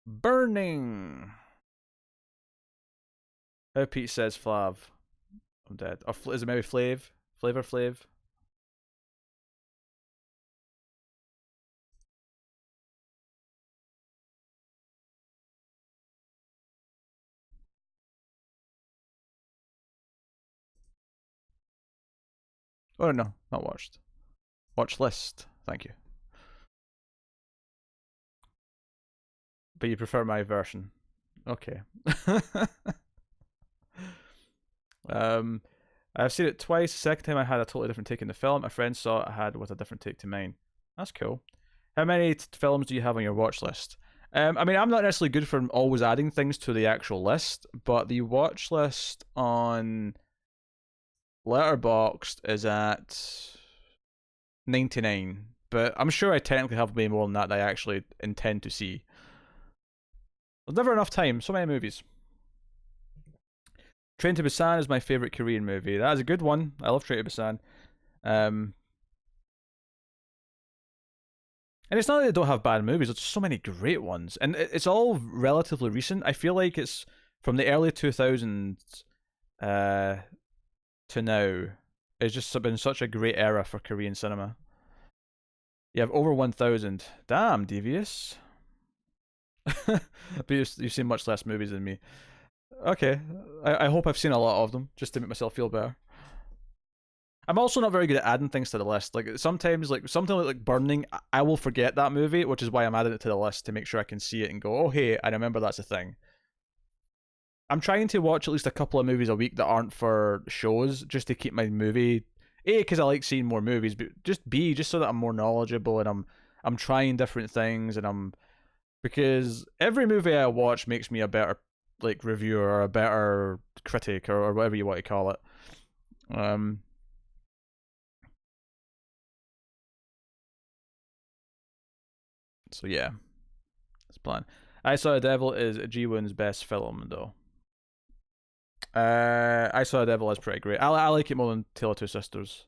Burning. How Pete says Flav. I'm dead. Or is it maybe Flav? Flavor Flav? Oh no, not watched. Watch list. Thank you. But you prefer my version. Okay. I've seen it twice. The second time I had a totally different take in the film. A friend saw it I had with a different take to mine. That's cool. How many films do you have on your watch list? I mean, I'm not necessarily good for always adding things to the actual list, but the watch list on Letterboxd is at 99. But I'm sure I technically have way more than that I actually intend to see. There's never enough time. So many movies. Train to Busan is my favorite Korean movie. That is a good one. I love Train to Busan. And it's not that they don't have bad movies. There's so many great ones, and it's all relatively recent. I feel like it's from the early 2000s to now. It's just been such a great era for Korean cinema. You have over 1,000. Damn, devious. But you've seen much less movies than me. Okay, I hope I've seen a lot of them, just to make myself feel better. I'm also not very good at adding things to the list. Like sometimes, like something like Burning, I will forget that movie, which is why I'm adding it to the list to make sure I can see it and go, oh hey, I remember that's a thing. I'm trying to watch at least a couple of movies a week that aren't for shows, just to keep my movie A, because I like seeing more movies, but just B, just so that I'm more knowledgeable and I'm trying different things because every movie I watch makes me a better like reviewer or a better critic or whatever you want to call it. So yeah, that's the plan. I Saw the Devil is Ji-woon's best film though. I Saw the Devil is pretty great. I like it more than Tale of Two Sisters.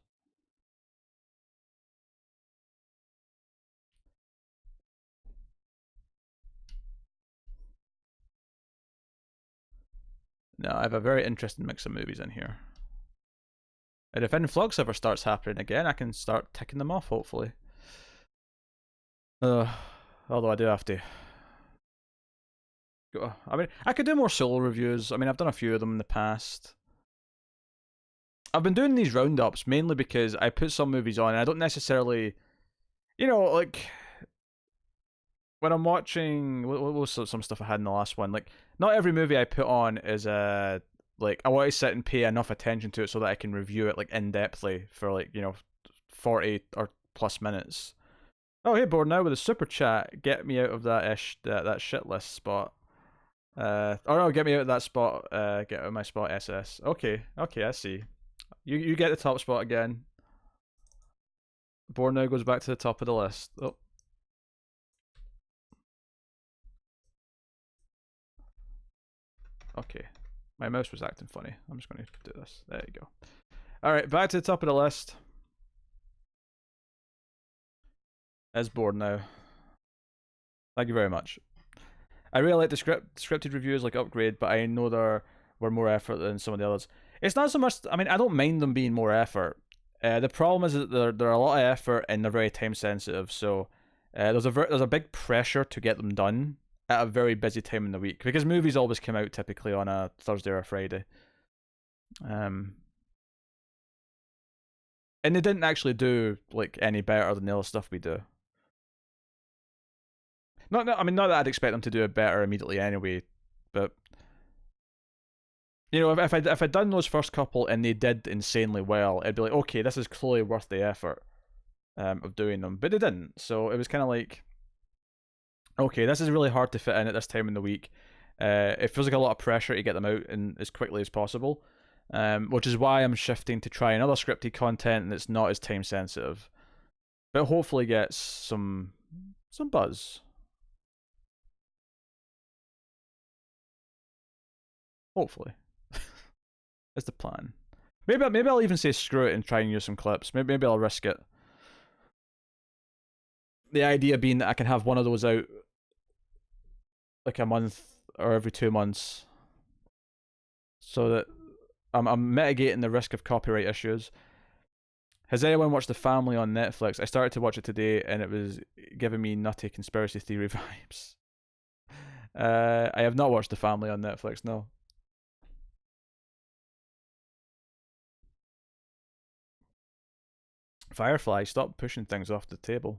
No, I have a very interesting mix of movies in here. And if Influx ever starts happening again, I can start ticking them off, hopefully. Although I do have to. I mean, I could do more solo reviews. I mean, I've done a few of them in the past. I've been doing these roundups mainly because I put some movies on and I don't necessarily, like when I'm watching what was some stuff I had in the last one. Like, not every movie I put on is like I want to sit and pay enough attention to it so that I can review it like in depthly for like 40 or plus minutes. Oh, hey, bored now with a super chat. Get me out of that shit list spot. Or no, get me out of that spot. Get out of my spot. SS. Okay, I see. You get the top spot again. Board now goes back to the top of the list. Oh. Okay. My mouse was acting funny. I'm just going to do this. There you go. Alright, back to the top of the list. As bored now. Thank you very much. I really like the scripted reviews like Upgrade, but I know there were more effort than some of the others. It's not so much. I mean, I don't mind them being more effort. The problem is that they're a lot of effort and they're very time sensitive. So there's a big pressure to get them done at a very busy time in the week because movies always come out typically on a Thursday or a Friday. And they didn't actually do like any better than the other stuff we do. Not that I'd expect them to do it better immediately anyway, but if I'd done those first couple and they did insanely well, it'd be like, okay, this is clearly worth the effort of doing them. But they didn't, so it was kind of like, okay, this is really hard to fit in at this time in the week. It feels like a lot of pressure to get them out in as quickly as possible, which is why I'm shifting to try another scripted content that's not as time sensitive, but hopefully gets some buzz. Hopefully. That's the plan. Maybe I'll even say screw it and try and use some clips. Maybe I'll risk it. The idea being that I can have one of those out like a month or every 2 months, so that I'm mitigating the risk of copyright issues. Has anyone watched The Family on Netflix? I started to watch it today and it was giving me nutty conspiracy theory vibes. I have not watched The Family on Netflix, no. Firefly, stop pushing things off the table.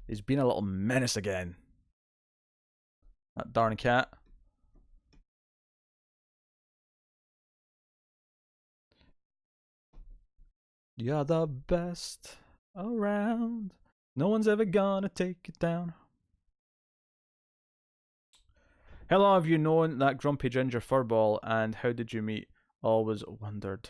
He's been a little menace again. That darn cat. You're the best around. No one's ever gonna take it down. How long have you known that grumpy ginger furball, and how did you meet? Always wondered.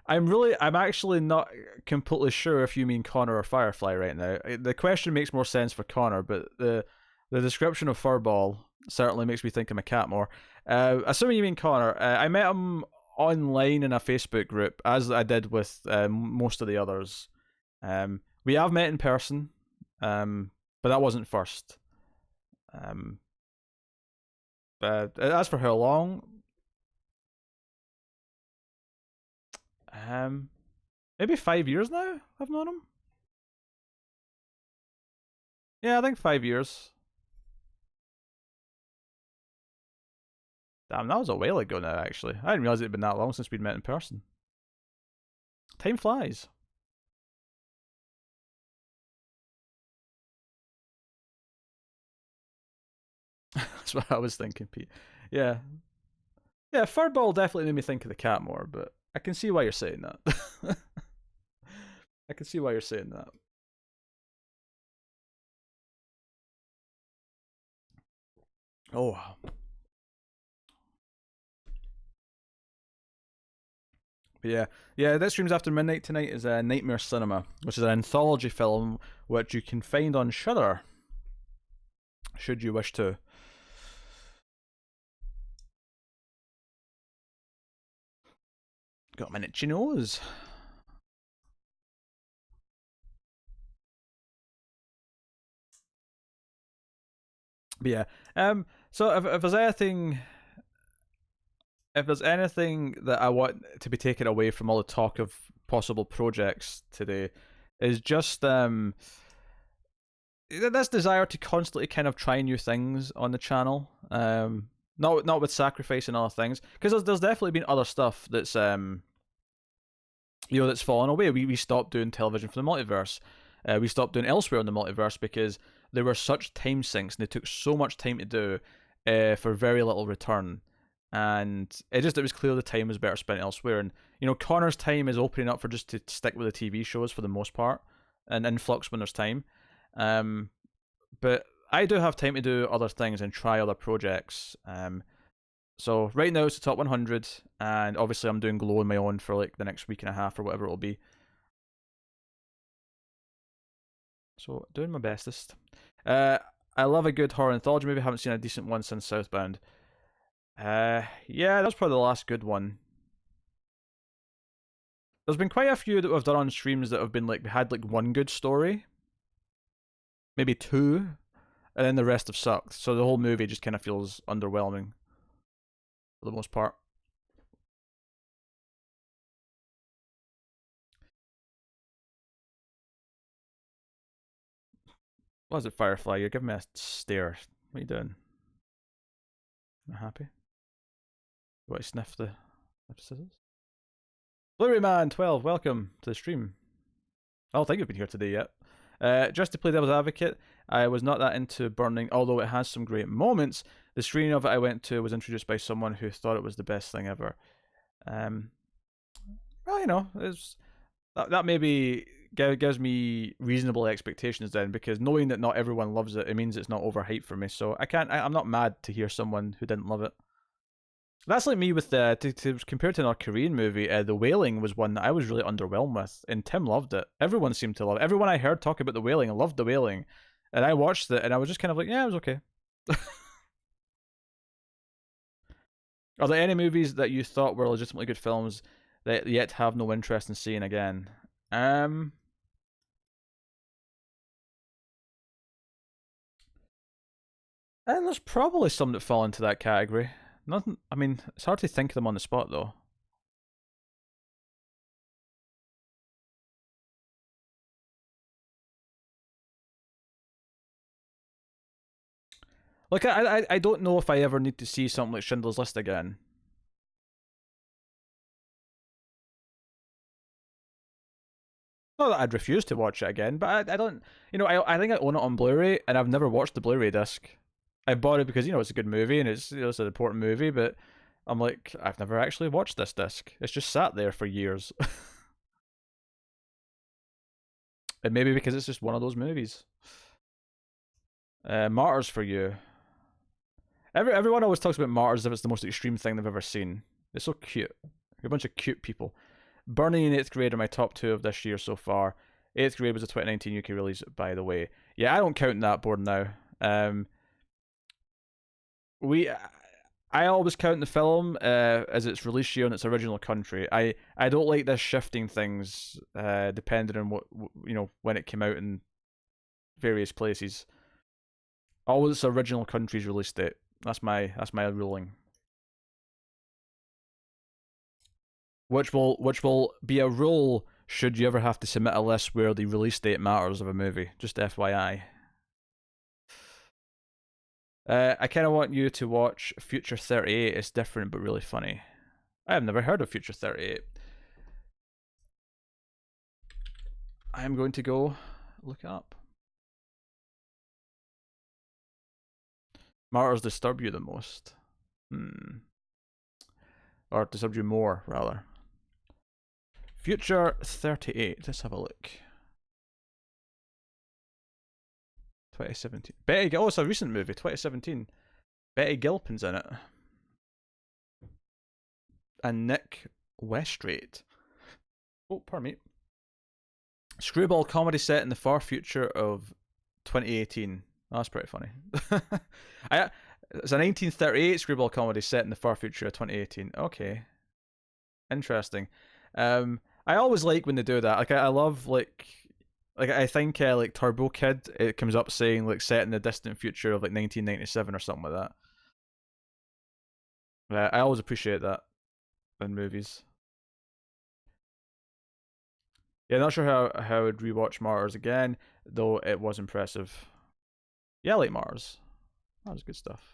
I'm actually not completely sure if you mean Connor or Firefly right now. The question makes more sense for Connor, but the description of furball certainly makes me think I'm a cat more. Assuming you mean Connor, I met him online in a Facebook group, as I did with most of the others. We have met in person, but that wasn't first. As for how long, maybe 5 years now I've known him. Yeah, I think 5 years. Damn, that was a while ago now, actually. I didn't realize it'd been that long since we'd met in person. Time flies. That's what I was thinking, Pete. Yeah. Yeah, furball definitely made me think of the cat more, but I can see why you're saying that. I can see why you're saying that. Oh, but yeah. That streams after midnight tonight is Nightmare Cinema, which is an anthology film which you can find on Shudder, should you wish to. Got a minute, you knows. But yeah, so if there's anything, if there's anything that I want to be taken away from all the talk of possible projects today, is just this desire to constantly kind of try new things on the channel. Not with sacrificing other things, because there's definitely been other stuff that's that's fallen away. We stopped doing television for the multiverse. We stopped doing elsewhere in the multiverse because there were such time sinks and they took so much time to do for very little return. And it was clear the time was better spent elsewhere. And Connor's time is opening up for just to stick with the TV shows for the most part, and influx when there's time. But I do have time to do other things and try other projects. So right now it's the top 100, and obviously I'm doing Glow on my own for like the next week and a half or whatever it'll be. So doing my bestest. I love a good horror anthology movie. Haven't seen a decent one since Southbound. Yeah, that's probably the last good one. There's been quite a few that we've done on streams that have been like had like one good story, maybe two, and then the rest have sucked. So the whole movie just kind of feels underwhelming for the most part. What is it, Firefly? You're giving me a stare. What are you doing? Not happy? You want to sniff the scissors? Blu-ray Man 12, welcome to the stream. I don't think you've been here today yet. Just to play devil's advocate, I was not that into Burning, although it has some great moments. The screening of it I went to was introduced by someone who thought it was the best thing ever. Well, that maybe gives me reasonable expectations then, because knowing that not everyone loves it, it means it's not overhyped for me. So I'm not mad to hear someone who didn't love it. That's like me with compared to another Korean movie. The Wailing was one that I was really underwhelmed with, and Tim loved it. Everyone seemed to love it. Everyone I heard talk about The Wailing loved The Wailing, and I watched it and I was just kind of like, yeah, it was okay. Are there any movies that you thought were legitimately good films that yet have no interest in seeing again? And there's probably some that fall into that category. Nothing. I mean, it's hard to think of them on the spot though. Like I don't know if I ever need to see something like Schindler's List again. Not that I'd refuse to watch it again, but I don't. I think I own it on Blu-ray, and I've never watched the Blu-ray disc. I bought it because it's a good movie and it's an important movie, but I'm like, I've never actually watched this disc. It's just sat there for years. And maybe because it's just one of those movies. Martyrs for you. Everyone always talks about Martyrs as if it's the most extreme thing they've ever seen. It's so cute. You're a bunch of cute people. Burning in 8th Grade are my top two of this year so far. 8th Grade was a 2019 UK release, by the way. Yeah, I don't count that board now. I always count the film as its release year in its original country. I don't like this shifting things depending on what when it came out in various places. Always its original country's release date. That's my ruling. Which will be a rule should you ever have to submit a list where the release date matters of a movie. Just FYI. I kind of want you to watch Future 38. It's different but really funny. I have never heard of Future 38. I am going to go look it up. Martyrs disturb you the most? Or disturb you more, rather. Future 38. Let's have a look. 2017. Oh, it's a recent movie. 2017. Betty Gilpin's in it. And Nick Westrate. Oh, pardon me. Screwball comedy set in the far future of 2018. Oh, that's pretty funny. It's a 1938 screwball comedy set in the far future of 2018. Okay. Interesting. I always like when they do that. Like I love like I think like Turbo Kid, it comes up saying like set in the distant future of like 1997 or something like that. I always appreciate that in movies. Yeah, not sure how I would rewatch Mars again, though it was impressive. Yeah, I like Mars. That was good stuff.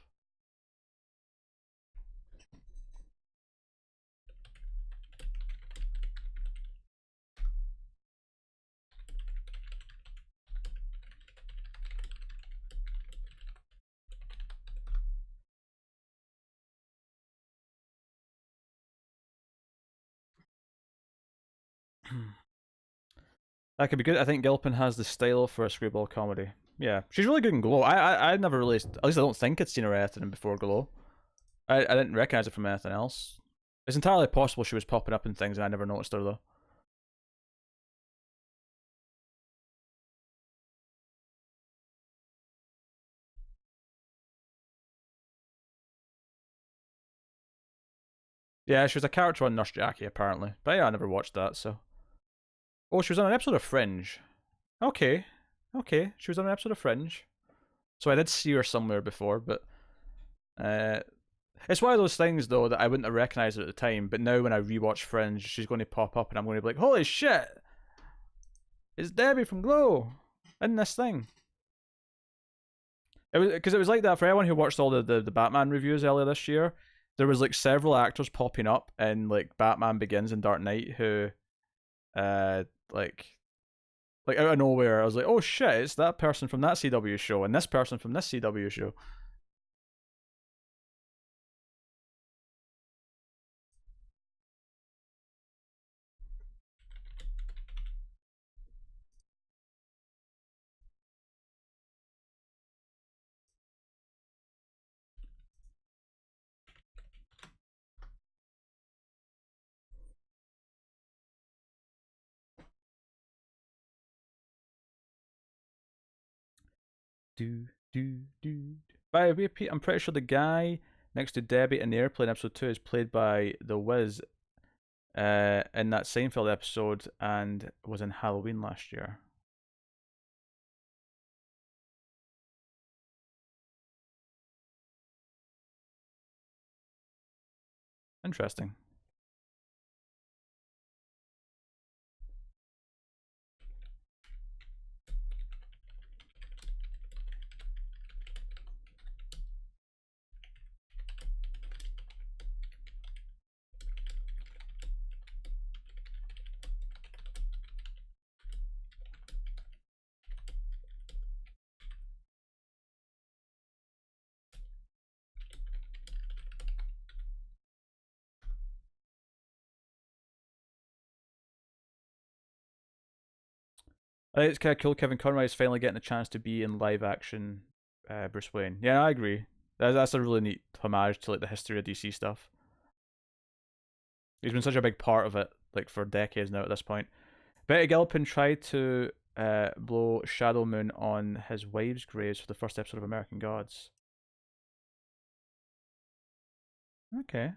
That could be good. I think Gilpin has the style for a screwball comedy. Yeah, she's really good in Glow. I never really, at least I don't think I'd seen her anything before Glow. I didn't recognize it from anything else. It's entirely possible she was popping up in things and I never noticed her though. Yeah, she was a character on Nurse Jackie apparently, but yeah, I never watched that. So, oh, she was on an episode of Fringe. Okay, okay, she was on an episode of Fringe. So I did see her somewhere before, but uh, it's one of those things though that I wouldn't have recognised at the time. But now when I rewatch Fringe, she's going to pop up and I'm going to be like, "Holy shit! It's Debbie from Glow in this thing." It was because it was like that for everyone who watched all the Batman reviews earlier this year. There was like several actors popping up in like Batman Begins and Dark Knight who, uh, like out of nowhere, I was like, "Oh shit! It's that person from that CW show and this person from this CW show." Do do do. By the way, Pete, I'm pretty sure the guy next to Debbie in the airplane episode 2 is played by the Wiz in that Seinfeld episode and was in Halloween last year. Interesting. It's kind of cool. Kevin Conroy is finally getting a chance to be in live action Bruce Wayne. Yeah, I agree. That's a really neat homage to like the history of DC stuff. He's been such a big part of it, like for decades now at this point. Betty Gilpin tried to blow Shadow Moon on his wife's graves for the first episode of American Gods. Okay.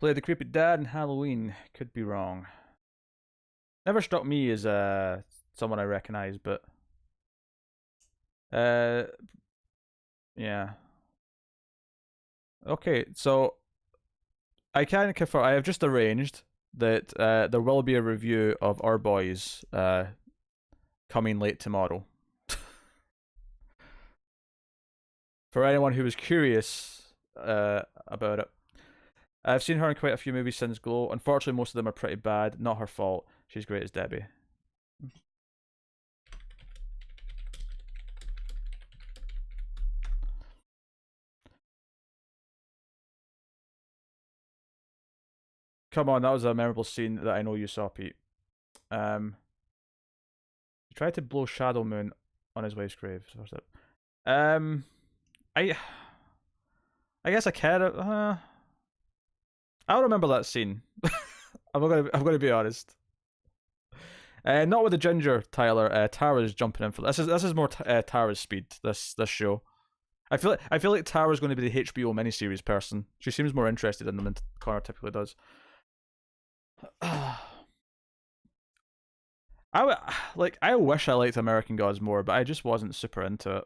Played the creepy dad in Halloween. Could be wrong. Never struck me as someone I recognize, but uh yeah. Okay, so I can confirm. I have just arranged that there will be a review of Our Boys coming late tomorrow. For anyone who was curious about it. I've seen her in quite a few movies since Glow. Unfortunately, most of them are pretty bad. Not her fault. She's great as Debbie. Come on, that was a memorable scene that I know you saw, Pete. He tried to blow Shadow Moon on his wife's grave. Um, I, I guess I care. I don't remember that scene. I'm gonna be honest. Not with the ginger, Tyler. Tara's jumping in for this. This is more Tara's speed. This show. I feel like Tara's going to be the HBO miniseries person. She seems more interested in them than Connor typically does. I wish I liked American Gods more, but I just wasn't super into it.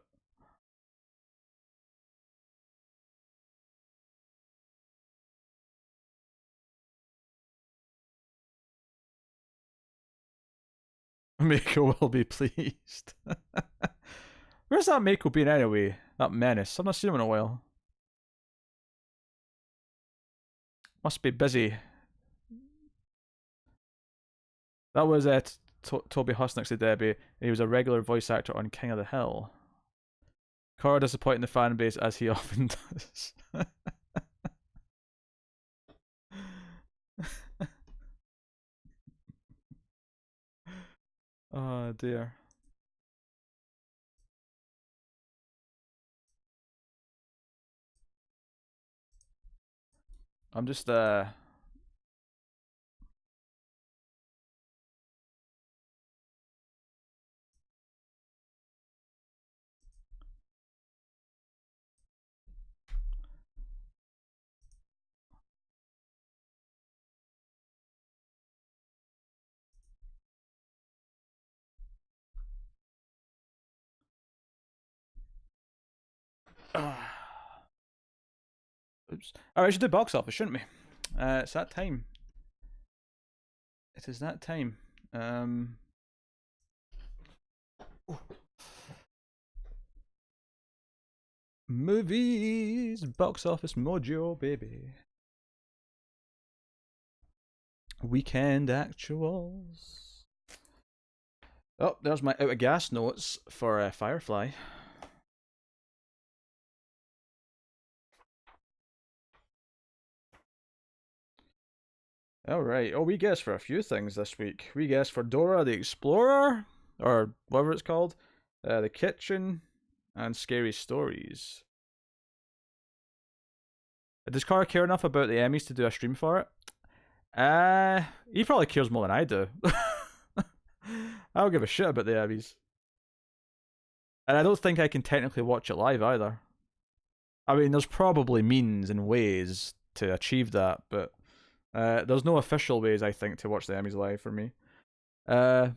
Mako will be pleased. Where's that Mako been anyway? That menace. I've not seen him in a while. Must be busy. That was Toby Husnick's the Debbie, and he was a regular voice actor on King of the Hill. Cora disappointing the fan base as he often does. Oh dear. I'm just oops. Alright, we should do box office, shouldn't we? It's that time. It is that time. Movies, box office mojo, baby. Weekend actuals. Oh, there's my out of gas notes for Firefly. Alright, we guessed for a few things this week. We guessed for Dora the Explorer, or whatever it's called, The Kitchen, and Scary Stories. Does Cara care enough about the Emmys to do a stream for it? He probably cares more than I do. I don't give a shit about the Emmys. And I don't think I can technically watch it live either. I mean, there's probably means and ways to achieve that, but there's no official ways, I think, to watch the Emmys live for me. Yeah.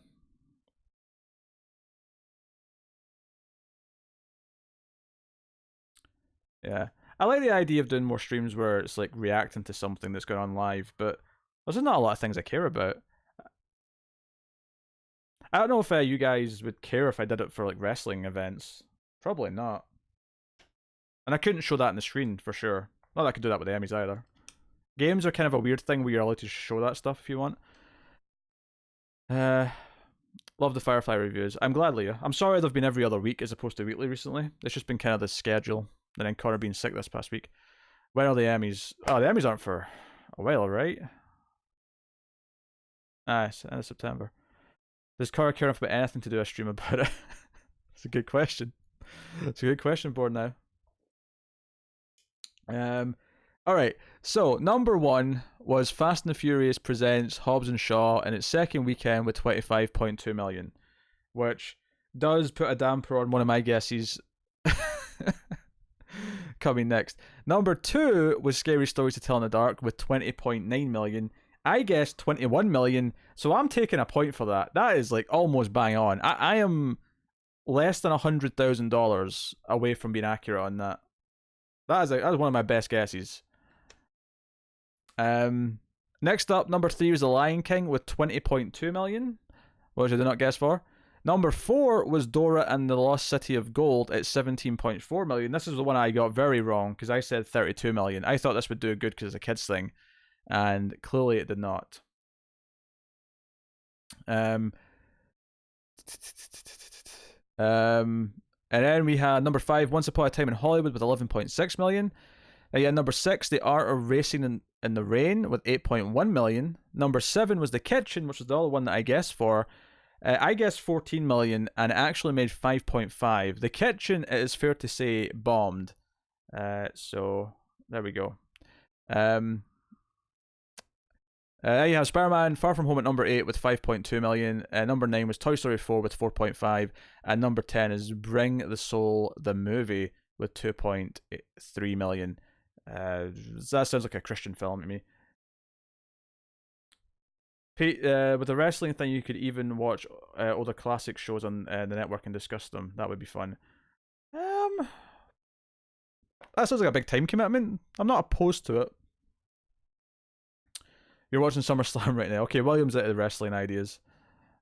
I like the idea of doing more streams where it's like reacting to something that's going on live, but there's not a lot of things I care about. I don't know if you guys would care if I did it for like wrestling events. Probably not. And I couldn't show that on the screen for sure. Not that I could do that with the Emmys either. Games are kind of a weird thing where you're allowed to show that stuff if you want. Love the Firefly reviews. I'm glad, Leah. I'm sorry they've been every other week as opposed to weekly recently. It's just been kind of the schedule. And then Connor being sick this past week. When are the Emmys? Oh, the Emmys aren't for a while, right? It's end of September. Does Connor care enough about anything to do a stream about it? It's a good question. It's a good question board now. Alright, so number one was Fast and the Furious presents Hobbs and Shaw in its second weekend with 25.2 million, which does put a damper on one of my guesses coming next. Number two was Scary Stories to Tell in the Dark with 20.9 million. I guessed 21 million, so I'm taking a point for that. That is like almost bang on. I am less than $100,000 away from being accurate on that. That is one of my best guesses. Next up, number three was The Lion King with 20.2 million, which I did not guess for. Number 4 was Dora and the Lost City of Gold at 17.4 million. This is the one I got very wrong because I said 32 million. I thought this would do good because it's a kids thing, and clearly it did not. And then we had number 5, Once Upon a Time in Hollywood with 11.6 million. Yeah, number 6, The Art of Racing in the Rain with 8.1 million. Number 7 was The Kitchen, which was the other one that I guessed for. I guessed 14 million and it actually made 5.5. The Kitchen, it is fair to say, bombed. So there we go. You have Spider-Man Far From Home at number 8 with 5.2 million. Number 9 was Toy Story 4 with 4.5. And number 10 is Bring the Soul, the movie, with 2.3 million. That sounds like a Christian film to me. With the wrestling thing, you could even watch older classic shows on the network and discuss them. That would be fun. That sounds like a big time commitment. I'm not opposed to it. You're watching SummerSlam right now. Okay, William's out of wrestling ideas.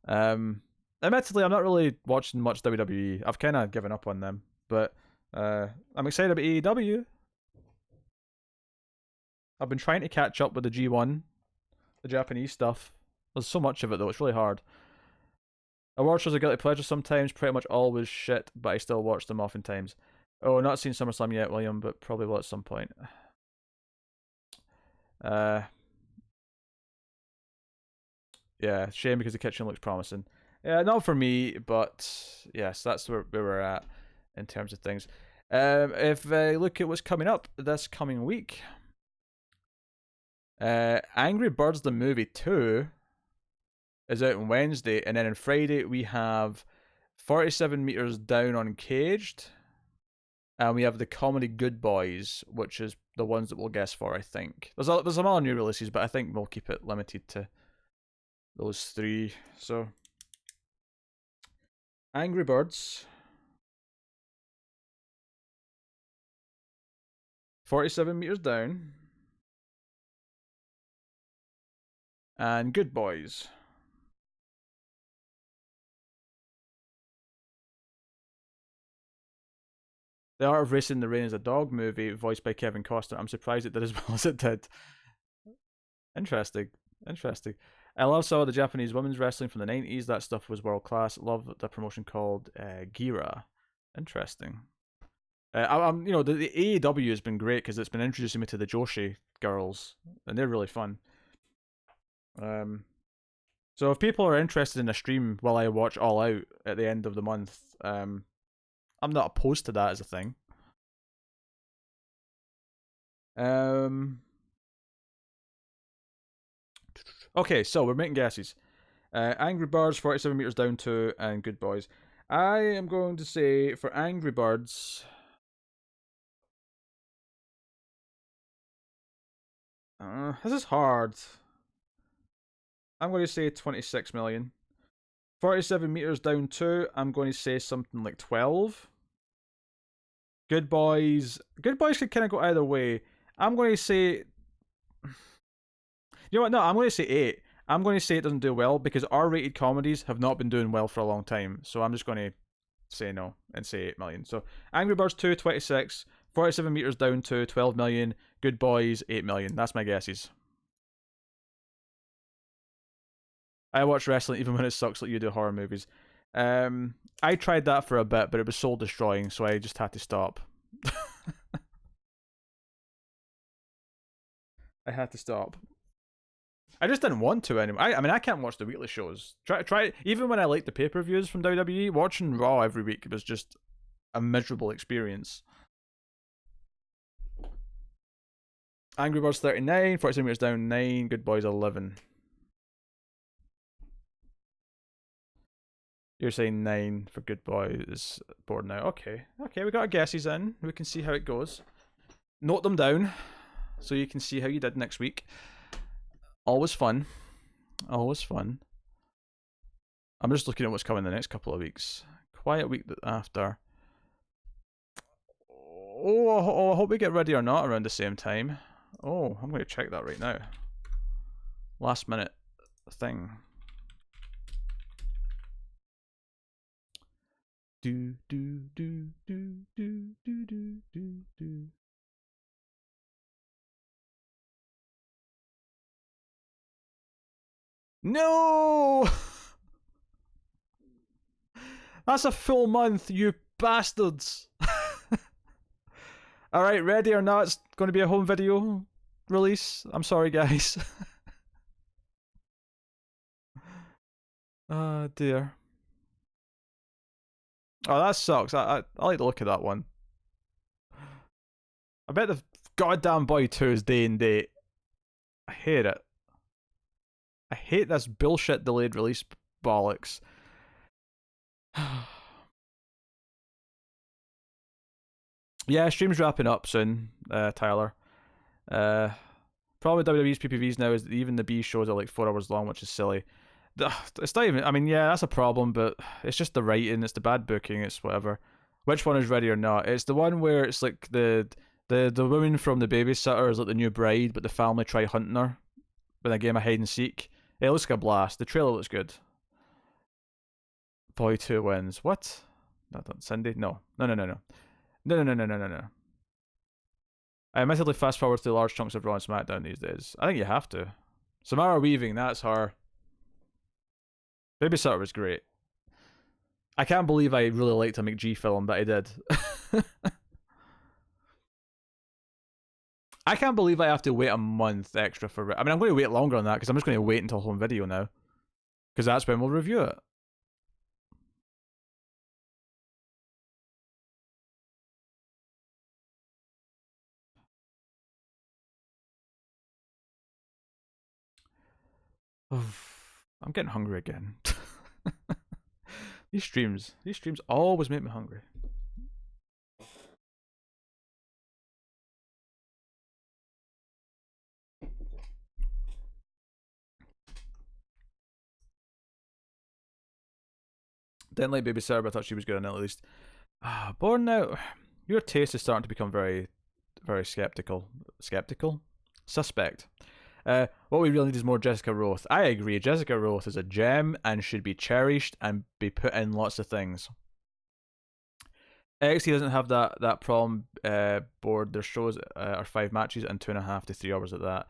Admittedly, I'm not really watching much WWE. I've kind of given up on them. But I'm excited about AEW. I've been trying to catch up with the G1, the Japanese stuff. There's so much of it though, it's really hard. I watch as a guilty pleasure sometimes, pretty much always shit, but I still watch them oftentimes. Oh, not seen SummerSlam yet, William, but probably will at some point. Yeah, shame because The Kitchen looks promising. Yeah, not for me, but yes, that's where we're at in terms of things. If I look at what's coming up this coming week, Angry Birds the Movie 2 is out on Wednesday, and then on Friday we have 47 Meters Down Uncaged, and we have the comedy Good Boys, which is the ones that we'll guess for, I think. There's some other new releases, but I think we'll keep it limited to those 3. So, Angry Birds, 47 Meters Down, and Good Boys. The Art of Racing in the Rain is a dog movie voiced by Kevin Costner. I'm surprised it did as well as it did. Interesting. I love some of the Japanese women's wrestling from the 90s. That stuff was world class. Love the promotion called Gira. Interesting. I'm the AEW has been great because it's been introducing me to the Joshi girls, and they're really fun. So if people are interested in a stream while I watch All Out at the end of the month, I'm not opposed to that as a thing. Okay, so we're making guesses. Angry Birds, 47 Meters Down 2, and Good Boys. I am going to say for Angry Birds, this is hard. I'm going to say 26 million. 47 Meters Down 2, I'm going to say something like 12. Good Boys could kind of go either way. I'm going to say, you know what? No, I'm going to say 8. I'm going to say it doesn't do well because R-rated comedies have not been doing well for a long time. So I'm just going to say no and say 8 million. So Angry Birds 2, 26. 47 Meters Down 2, 12 million. Good Boys, 8 million. That's my guesses. I watch wrestling even when it sucks like you do horror movies. I tried that for a bit, but it was soul destroying, so I just had to stop. I had to stop. I just didn't want to anymore. I mean, I can't watch the weekly shows. Try even when I liked the pay-per-views from WWE, watching Raw every week was just a miserable experience. Angry Birds 39, 47 Meters Down 9, Good Boys 11. You're saying 9 for Good Boys. Bored now. Okay, we got our guesses in. We can see how it goes. Note them down so you can see how you did next week. Always fun. I'm just looking at what's coming the next couple of weeks. Quiet week after. Oh, I hope we get Ready or Not around the same time. Oh, I'm going to check that right now. Last minute thing. Do do do do do do do do do. No! That's a full month, you bastards! Alright, ready or not, it's going to be a home video release. I'm sorry, guys. Oh, dear. Oh, that sucks. I like the look of that one. I bet the goddamn Boy 2 is day and date. I hate it. I hate this bullshit delayed release bollocks. Yeah, stream's wrapping up soon, Tyler. Probably WWE's PPVs now is that even the B shows are like 4 hours long, which is silly. It's not even. I mean, yeah, that's a problem, but it's just the writing, it's the bad booking, it's whatever. Which one is ready or not? It's the one where it's like the woman from The Babysitter is like the new bride, but the family try hunting her in a game of hide and seek. It looks like a blast. The trailer looks good. Boy 2 wins. What? Not Cindy? No. No, no, no, no. No, no, no, no, no, no, no. I admittedly fast forward through large chunks of Raw and SmackDown these days. I think you have to. Samara Weaving, that's her. Babysitter was great. I can't believe I really liked a McG film, but I did. I can't believe I have to wait a month extra for it. I mean, I'm going to wait longer on that because I'm just going to wait until home video now. Because that's when we'll review it. I'm getting hungry again. These streams always make me hungry. Didn't like Babysitter, but I thought she was good on it at least. Born Out. Your taste is starting to become very, very skeptical. Skeptical? Suspect. What we really need is more Jessica Roth. I agree. Jessica Roth is a gem and should be cherished and be put in lots of things. NXT doesn't have that problem board. Their shows are 5 matches and 2.5 to 3 hours at that.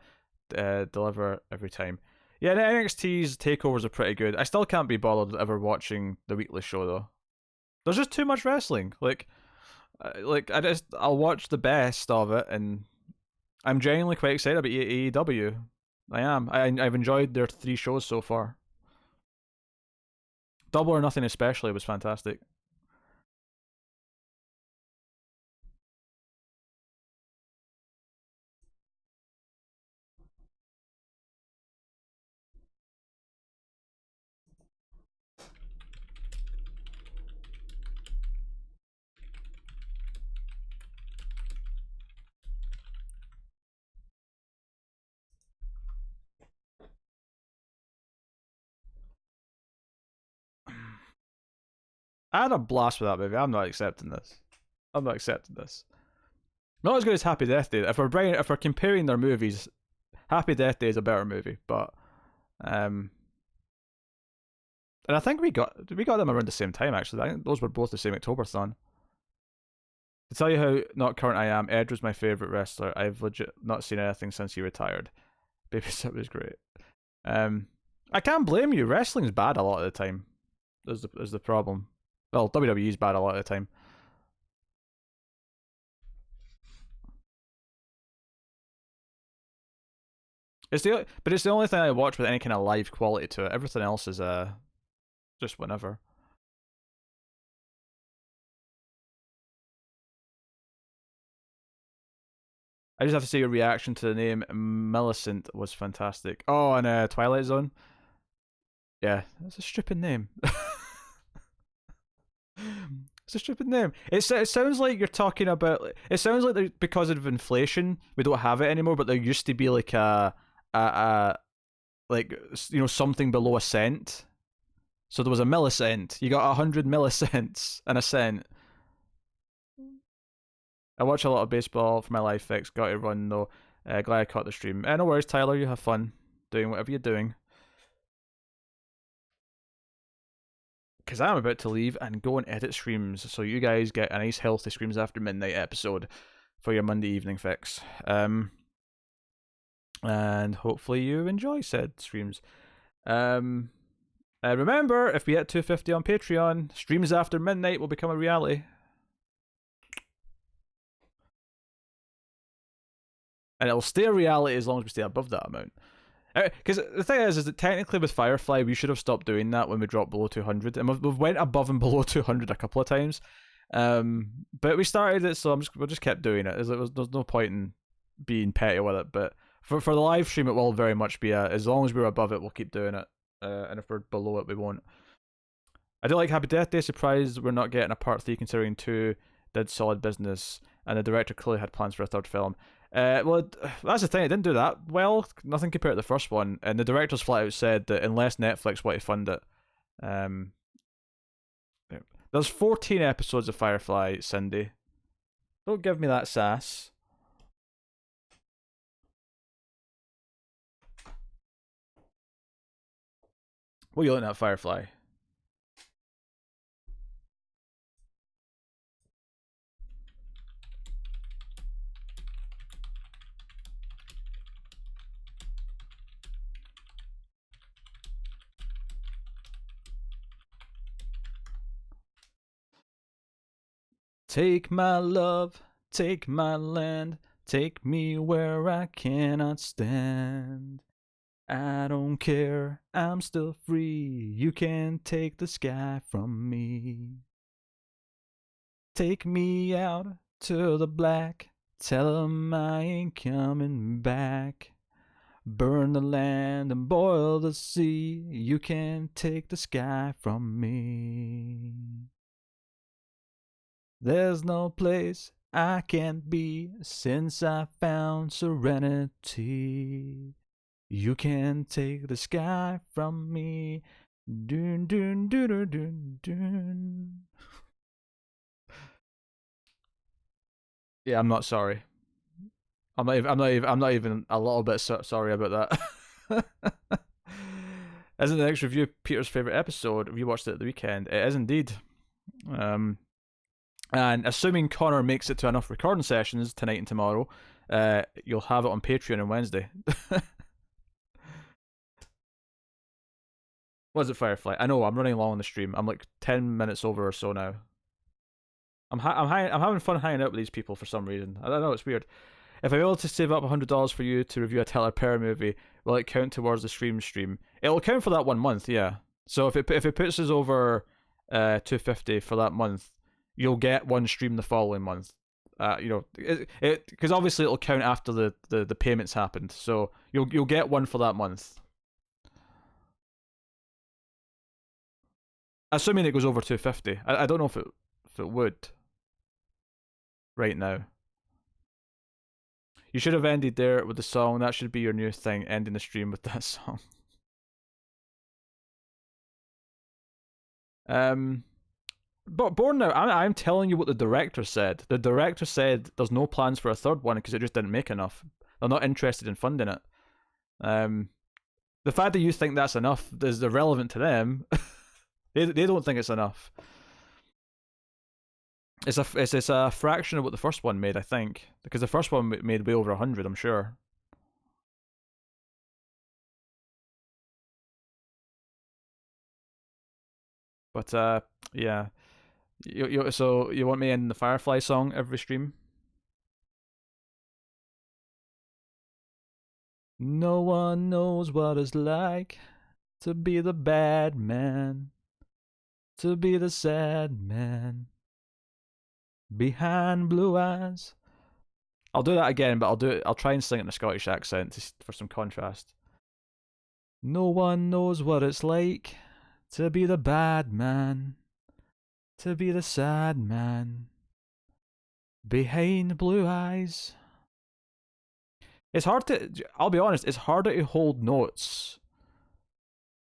Deliver every time. Yeah, the NXT's takeovers are pretty good. I still can't be bothered ever watching the weekly show though. There's just too much wrestling. I'll watch the best of it, and I'm genuinely quite excited about AEW. I am. I've enjoyed their 3 shows so far. Double or Nothing especially was fantastic. I had a blast with that movie. I'm not accepting this. Not as good as Happy Death Day. If we're comparing their movies, Happy Death Day is a better movie, but and I think we got them around the same time actually. I think those were both the same Octoberthon. To tell you how not current I am, Edge was my favourite wrestler. I've legit not seen anything since he retired. Babysit was great. I can't blame you. Wrestling's bad a lot of the time. Is the problem. Well, WWE's bad a lot of the time. It's the only thing I watch with any kind of live quality to it. Everything else is just whenever. I just have to say your reaction to the name Millicent was fantastic. Oh, and Twilight Zone. Yeah, that's a stupid name. It's a stupid name. It sounds like you're talking about. It sounds like because of inflation, we don't have it anymore. But there used to be like a like something below a cent. So there was a millicent. You got 100 millicents and a cent. I watch a lot of baseball for my life fix. Got to run though. Glad I caught the stream. No worries, Tyler. You have fun doing whatever you're doing. because I'm about to leave and go and edit streams, so you guys get a nice healthy Screams After Midnight episode for your Monday evening fix. And hopefully you enjoy said streams. And remember, if we hit 250 on Patreon, Streams After Midnight will become a reality. And it'll stay a reality as long as we stay above that amount. Because the thing is that technically with Firefly, we should have stopped doing that when we dropped below 200. And we've went above and below 200 a couple of times. But we started it, so we'll just kept doing it. There's no point in being petty with it. But for the live stream, it will very much be as long as we're above it, we'll keep doing it. And if we're below it, we won't. I do like Happy Death Day. Surprised we're not getting a part 3 considering 2 did solid business. And the director clearly had plans for a third film. Well, that's the thing. It didn't do that well. Nothing compared to the first one. And the director's flat out said that unless Netflix want to fund it, there's 14 episodes of Firefly, Cindy. Don't give me that sass. What are you looking at, Firefly? Take my love, take my land, take me where I cannot stand. I don't care, I'm still free. You can take the sky from me. Take me out to the black, tell 'em I ain't coming back. Burn the land and boil the sea. You can take the sky from me. There's no place I can't be since I found serenity. You can take the sky from me. Dun dun dun dun dun dun. Yeah, I'm not sorry. I'm not even a little bit sorry about that. Isn't the next review Peter's favorite episode? We watched it at the weekend. It is indeed. And assuming Connor makes it to enough recording sessions tonight and tomorrow, you'll have it on Patreon on Wednesday. What is it, Firefly? I know, I'm running long on the stream. I'm like 10 minutes over or so now. I'm having fun hanging out with these people for some reason. I don't know, it's weird. If I'm able to save up $100 for you to review a Tyler Perry movie, will it count towards the stream? It'll count for that 1 month, yeah. So if it puts us over 250 for that month, you'll get one stream the following month. Because obviously it'll count after the payments happened. So you'll get one for that month. Assuming it goes over 250. I don't know if it would right now. You should have ended there with the song. That should be your new thing, ending the stream with that song. But Born Now, I'm telling you what the director said. The director said there's no plans for a third one because it just didn't make enough. They're not interested in funding it. The fact that you think that's enough is irrelevant to them. They don't think it's enough. It's a fraction of what the first one made, I think, because the first one made way over 100, I'm sure. But yeah. So you want me in the Firefly song every stream? No one knows what it's like to be the bad man, to be the sad man behind blue eyes. I'll do that again, but I'll try and sing it in a Scottish accent for some contrast. No one knows what it's like to be the bad man, to be the sad man behind blue eyes. It's hard to, I'll be honest, it's harder to hold notes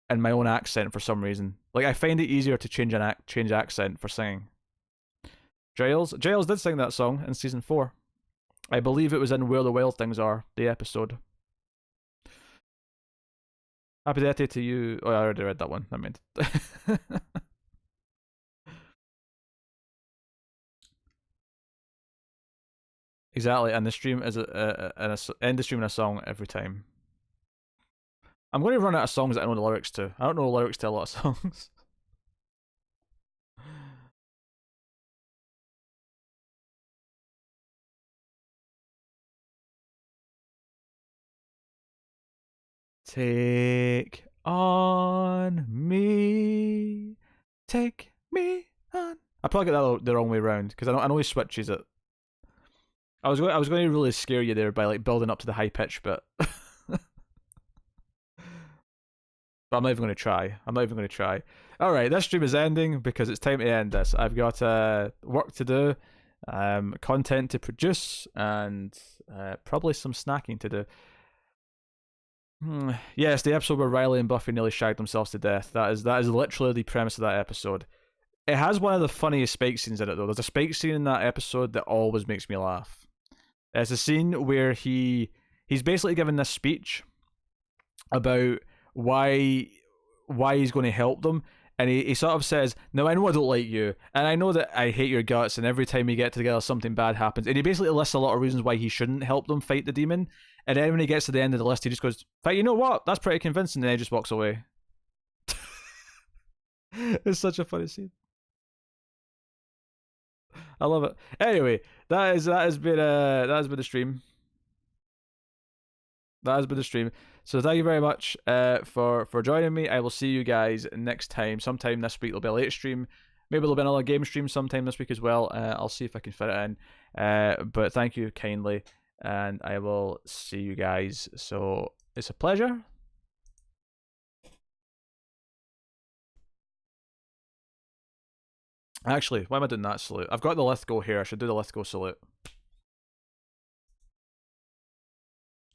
in my own accent for some reason. Like, I find it easier to change accent for singing. Giles did sing that song in season 4. I believe it was in Where the Wild Things Are, the episode. Happy birthday to you. Oh, I already read that one. I meant. Exactly, and the stream is end the stream in a song every time. I'm going to run out of songs that I know the lyrics to. I don't know the lyrics to a lot of songs. Take on me, take me on. I probably got that the wrong way around because I know he switches it. I was going to really scare you there by like building up to the high pitch bit. But I'm not even going to try. I'm not even going to try. All right, this stream is ending because it's time to end this. I've got work to do, content to produce, and probably some snacking to do. Yes, the episode where Riley and Buffy nearly shagged themselves to death. That is literally the premise of that episode. It has one of the funniest spike scenes in it though. There's a spike scene in that episode that always makes me laugh. It's a scene where he's basically given this speech about why he's going to help them, and he sort of says, now I know I don't like you, and I know that I hate your guts, and every time we get together something bad happens, and he basically lists a lot of reasons why he shouldn't help them fight the demon, and then when he gets to the end of the list he just goes, "But you know what, that's pretty convincing," and then he just walks away. It's such a funny scene. I love it. Anyway, that has been the stream. That has been the stream. So thank you very much for joining me. I will see you guys next time. Sometime this week there'll be a late stream. Maybe there'll be another game stream sometime this week as well. I'll see if I can fit it in. But thank you kindly, and I will see you guys. So it's a pleasure. Actually, why am I doing that salute? I've got the Lithgow here. I should do the Lithgow salute.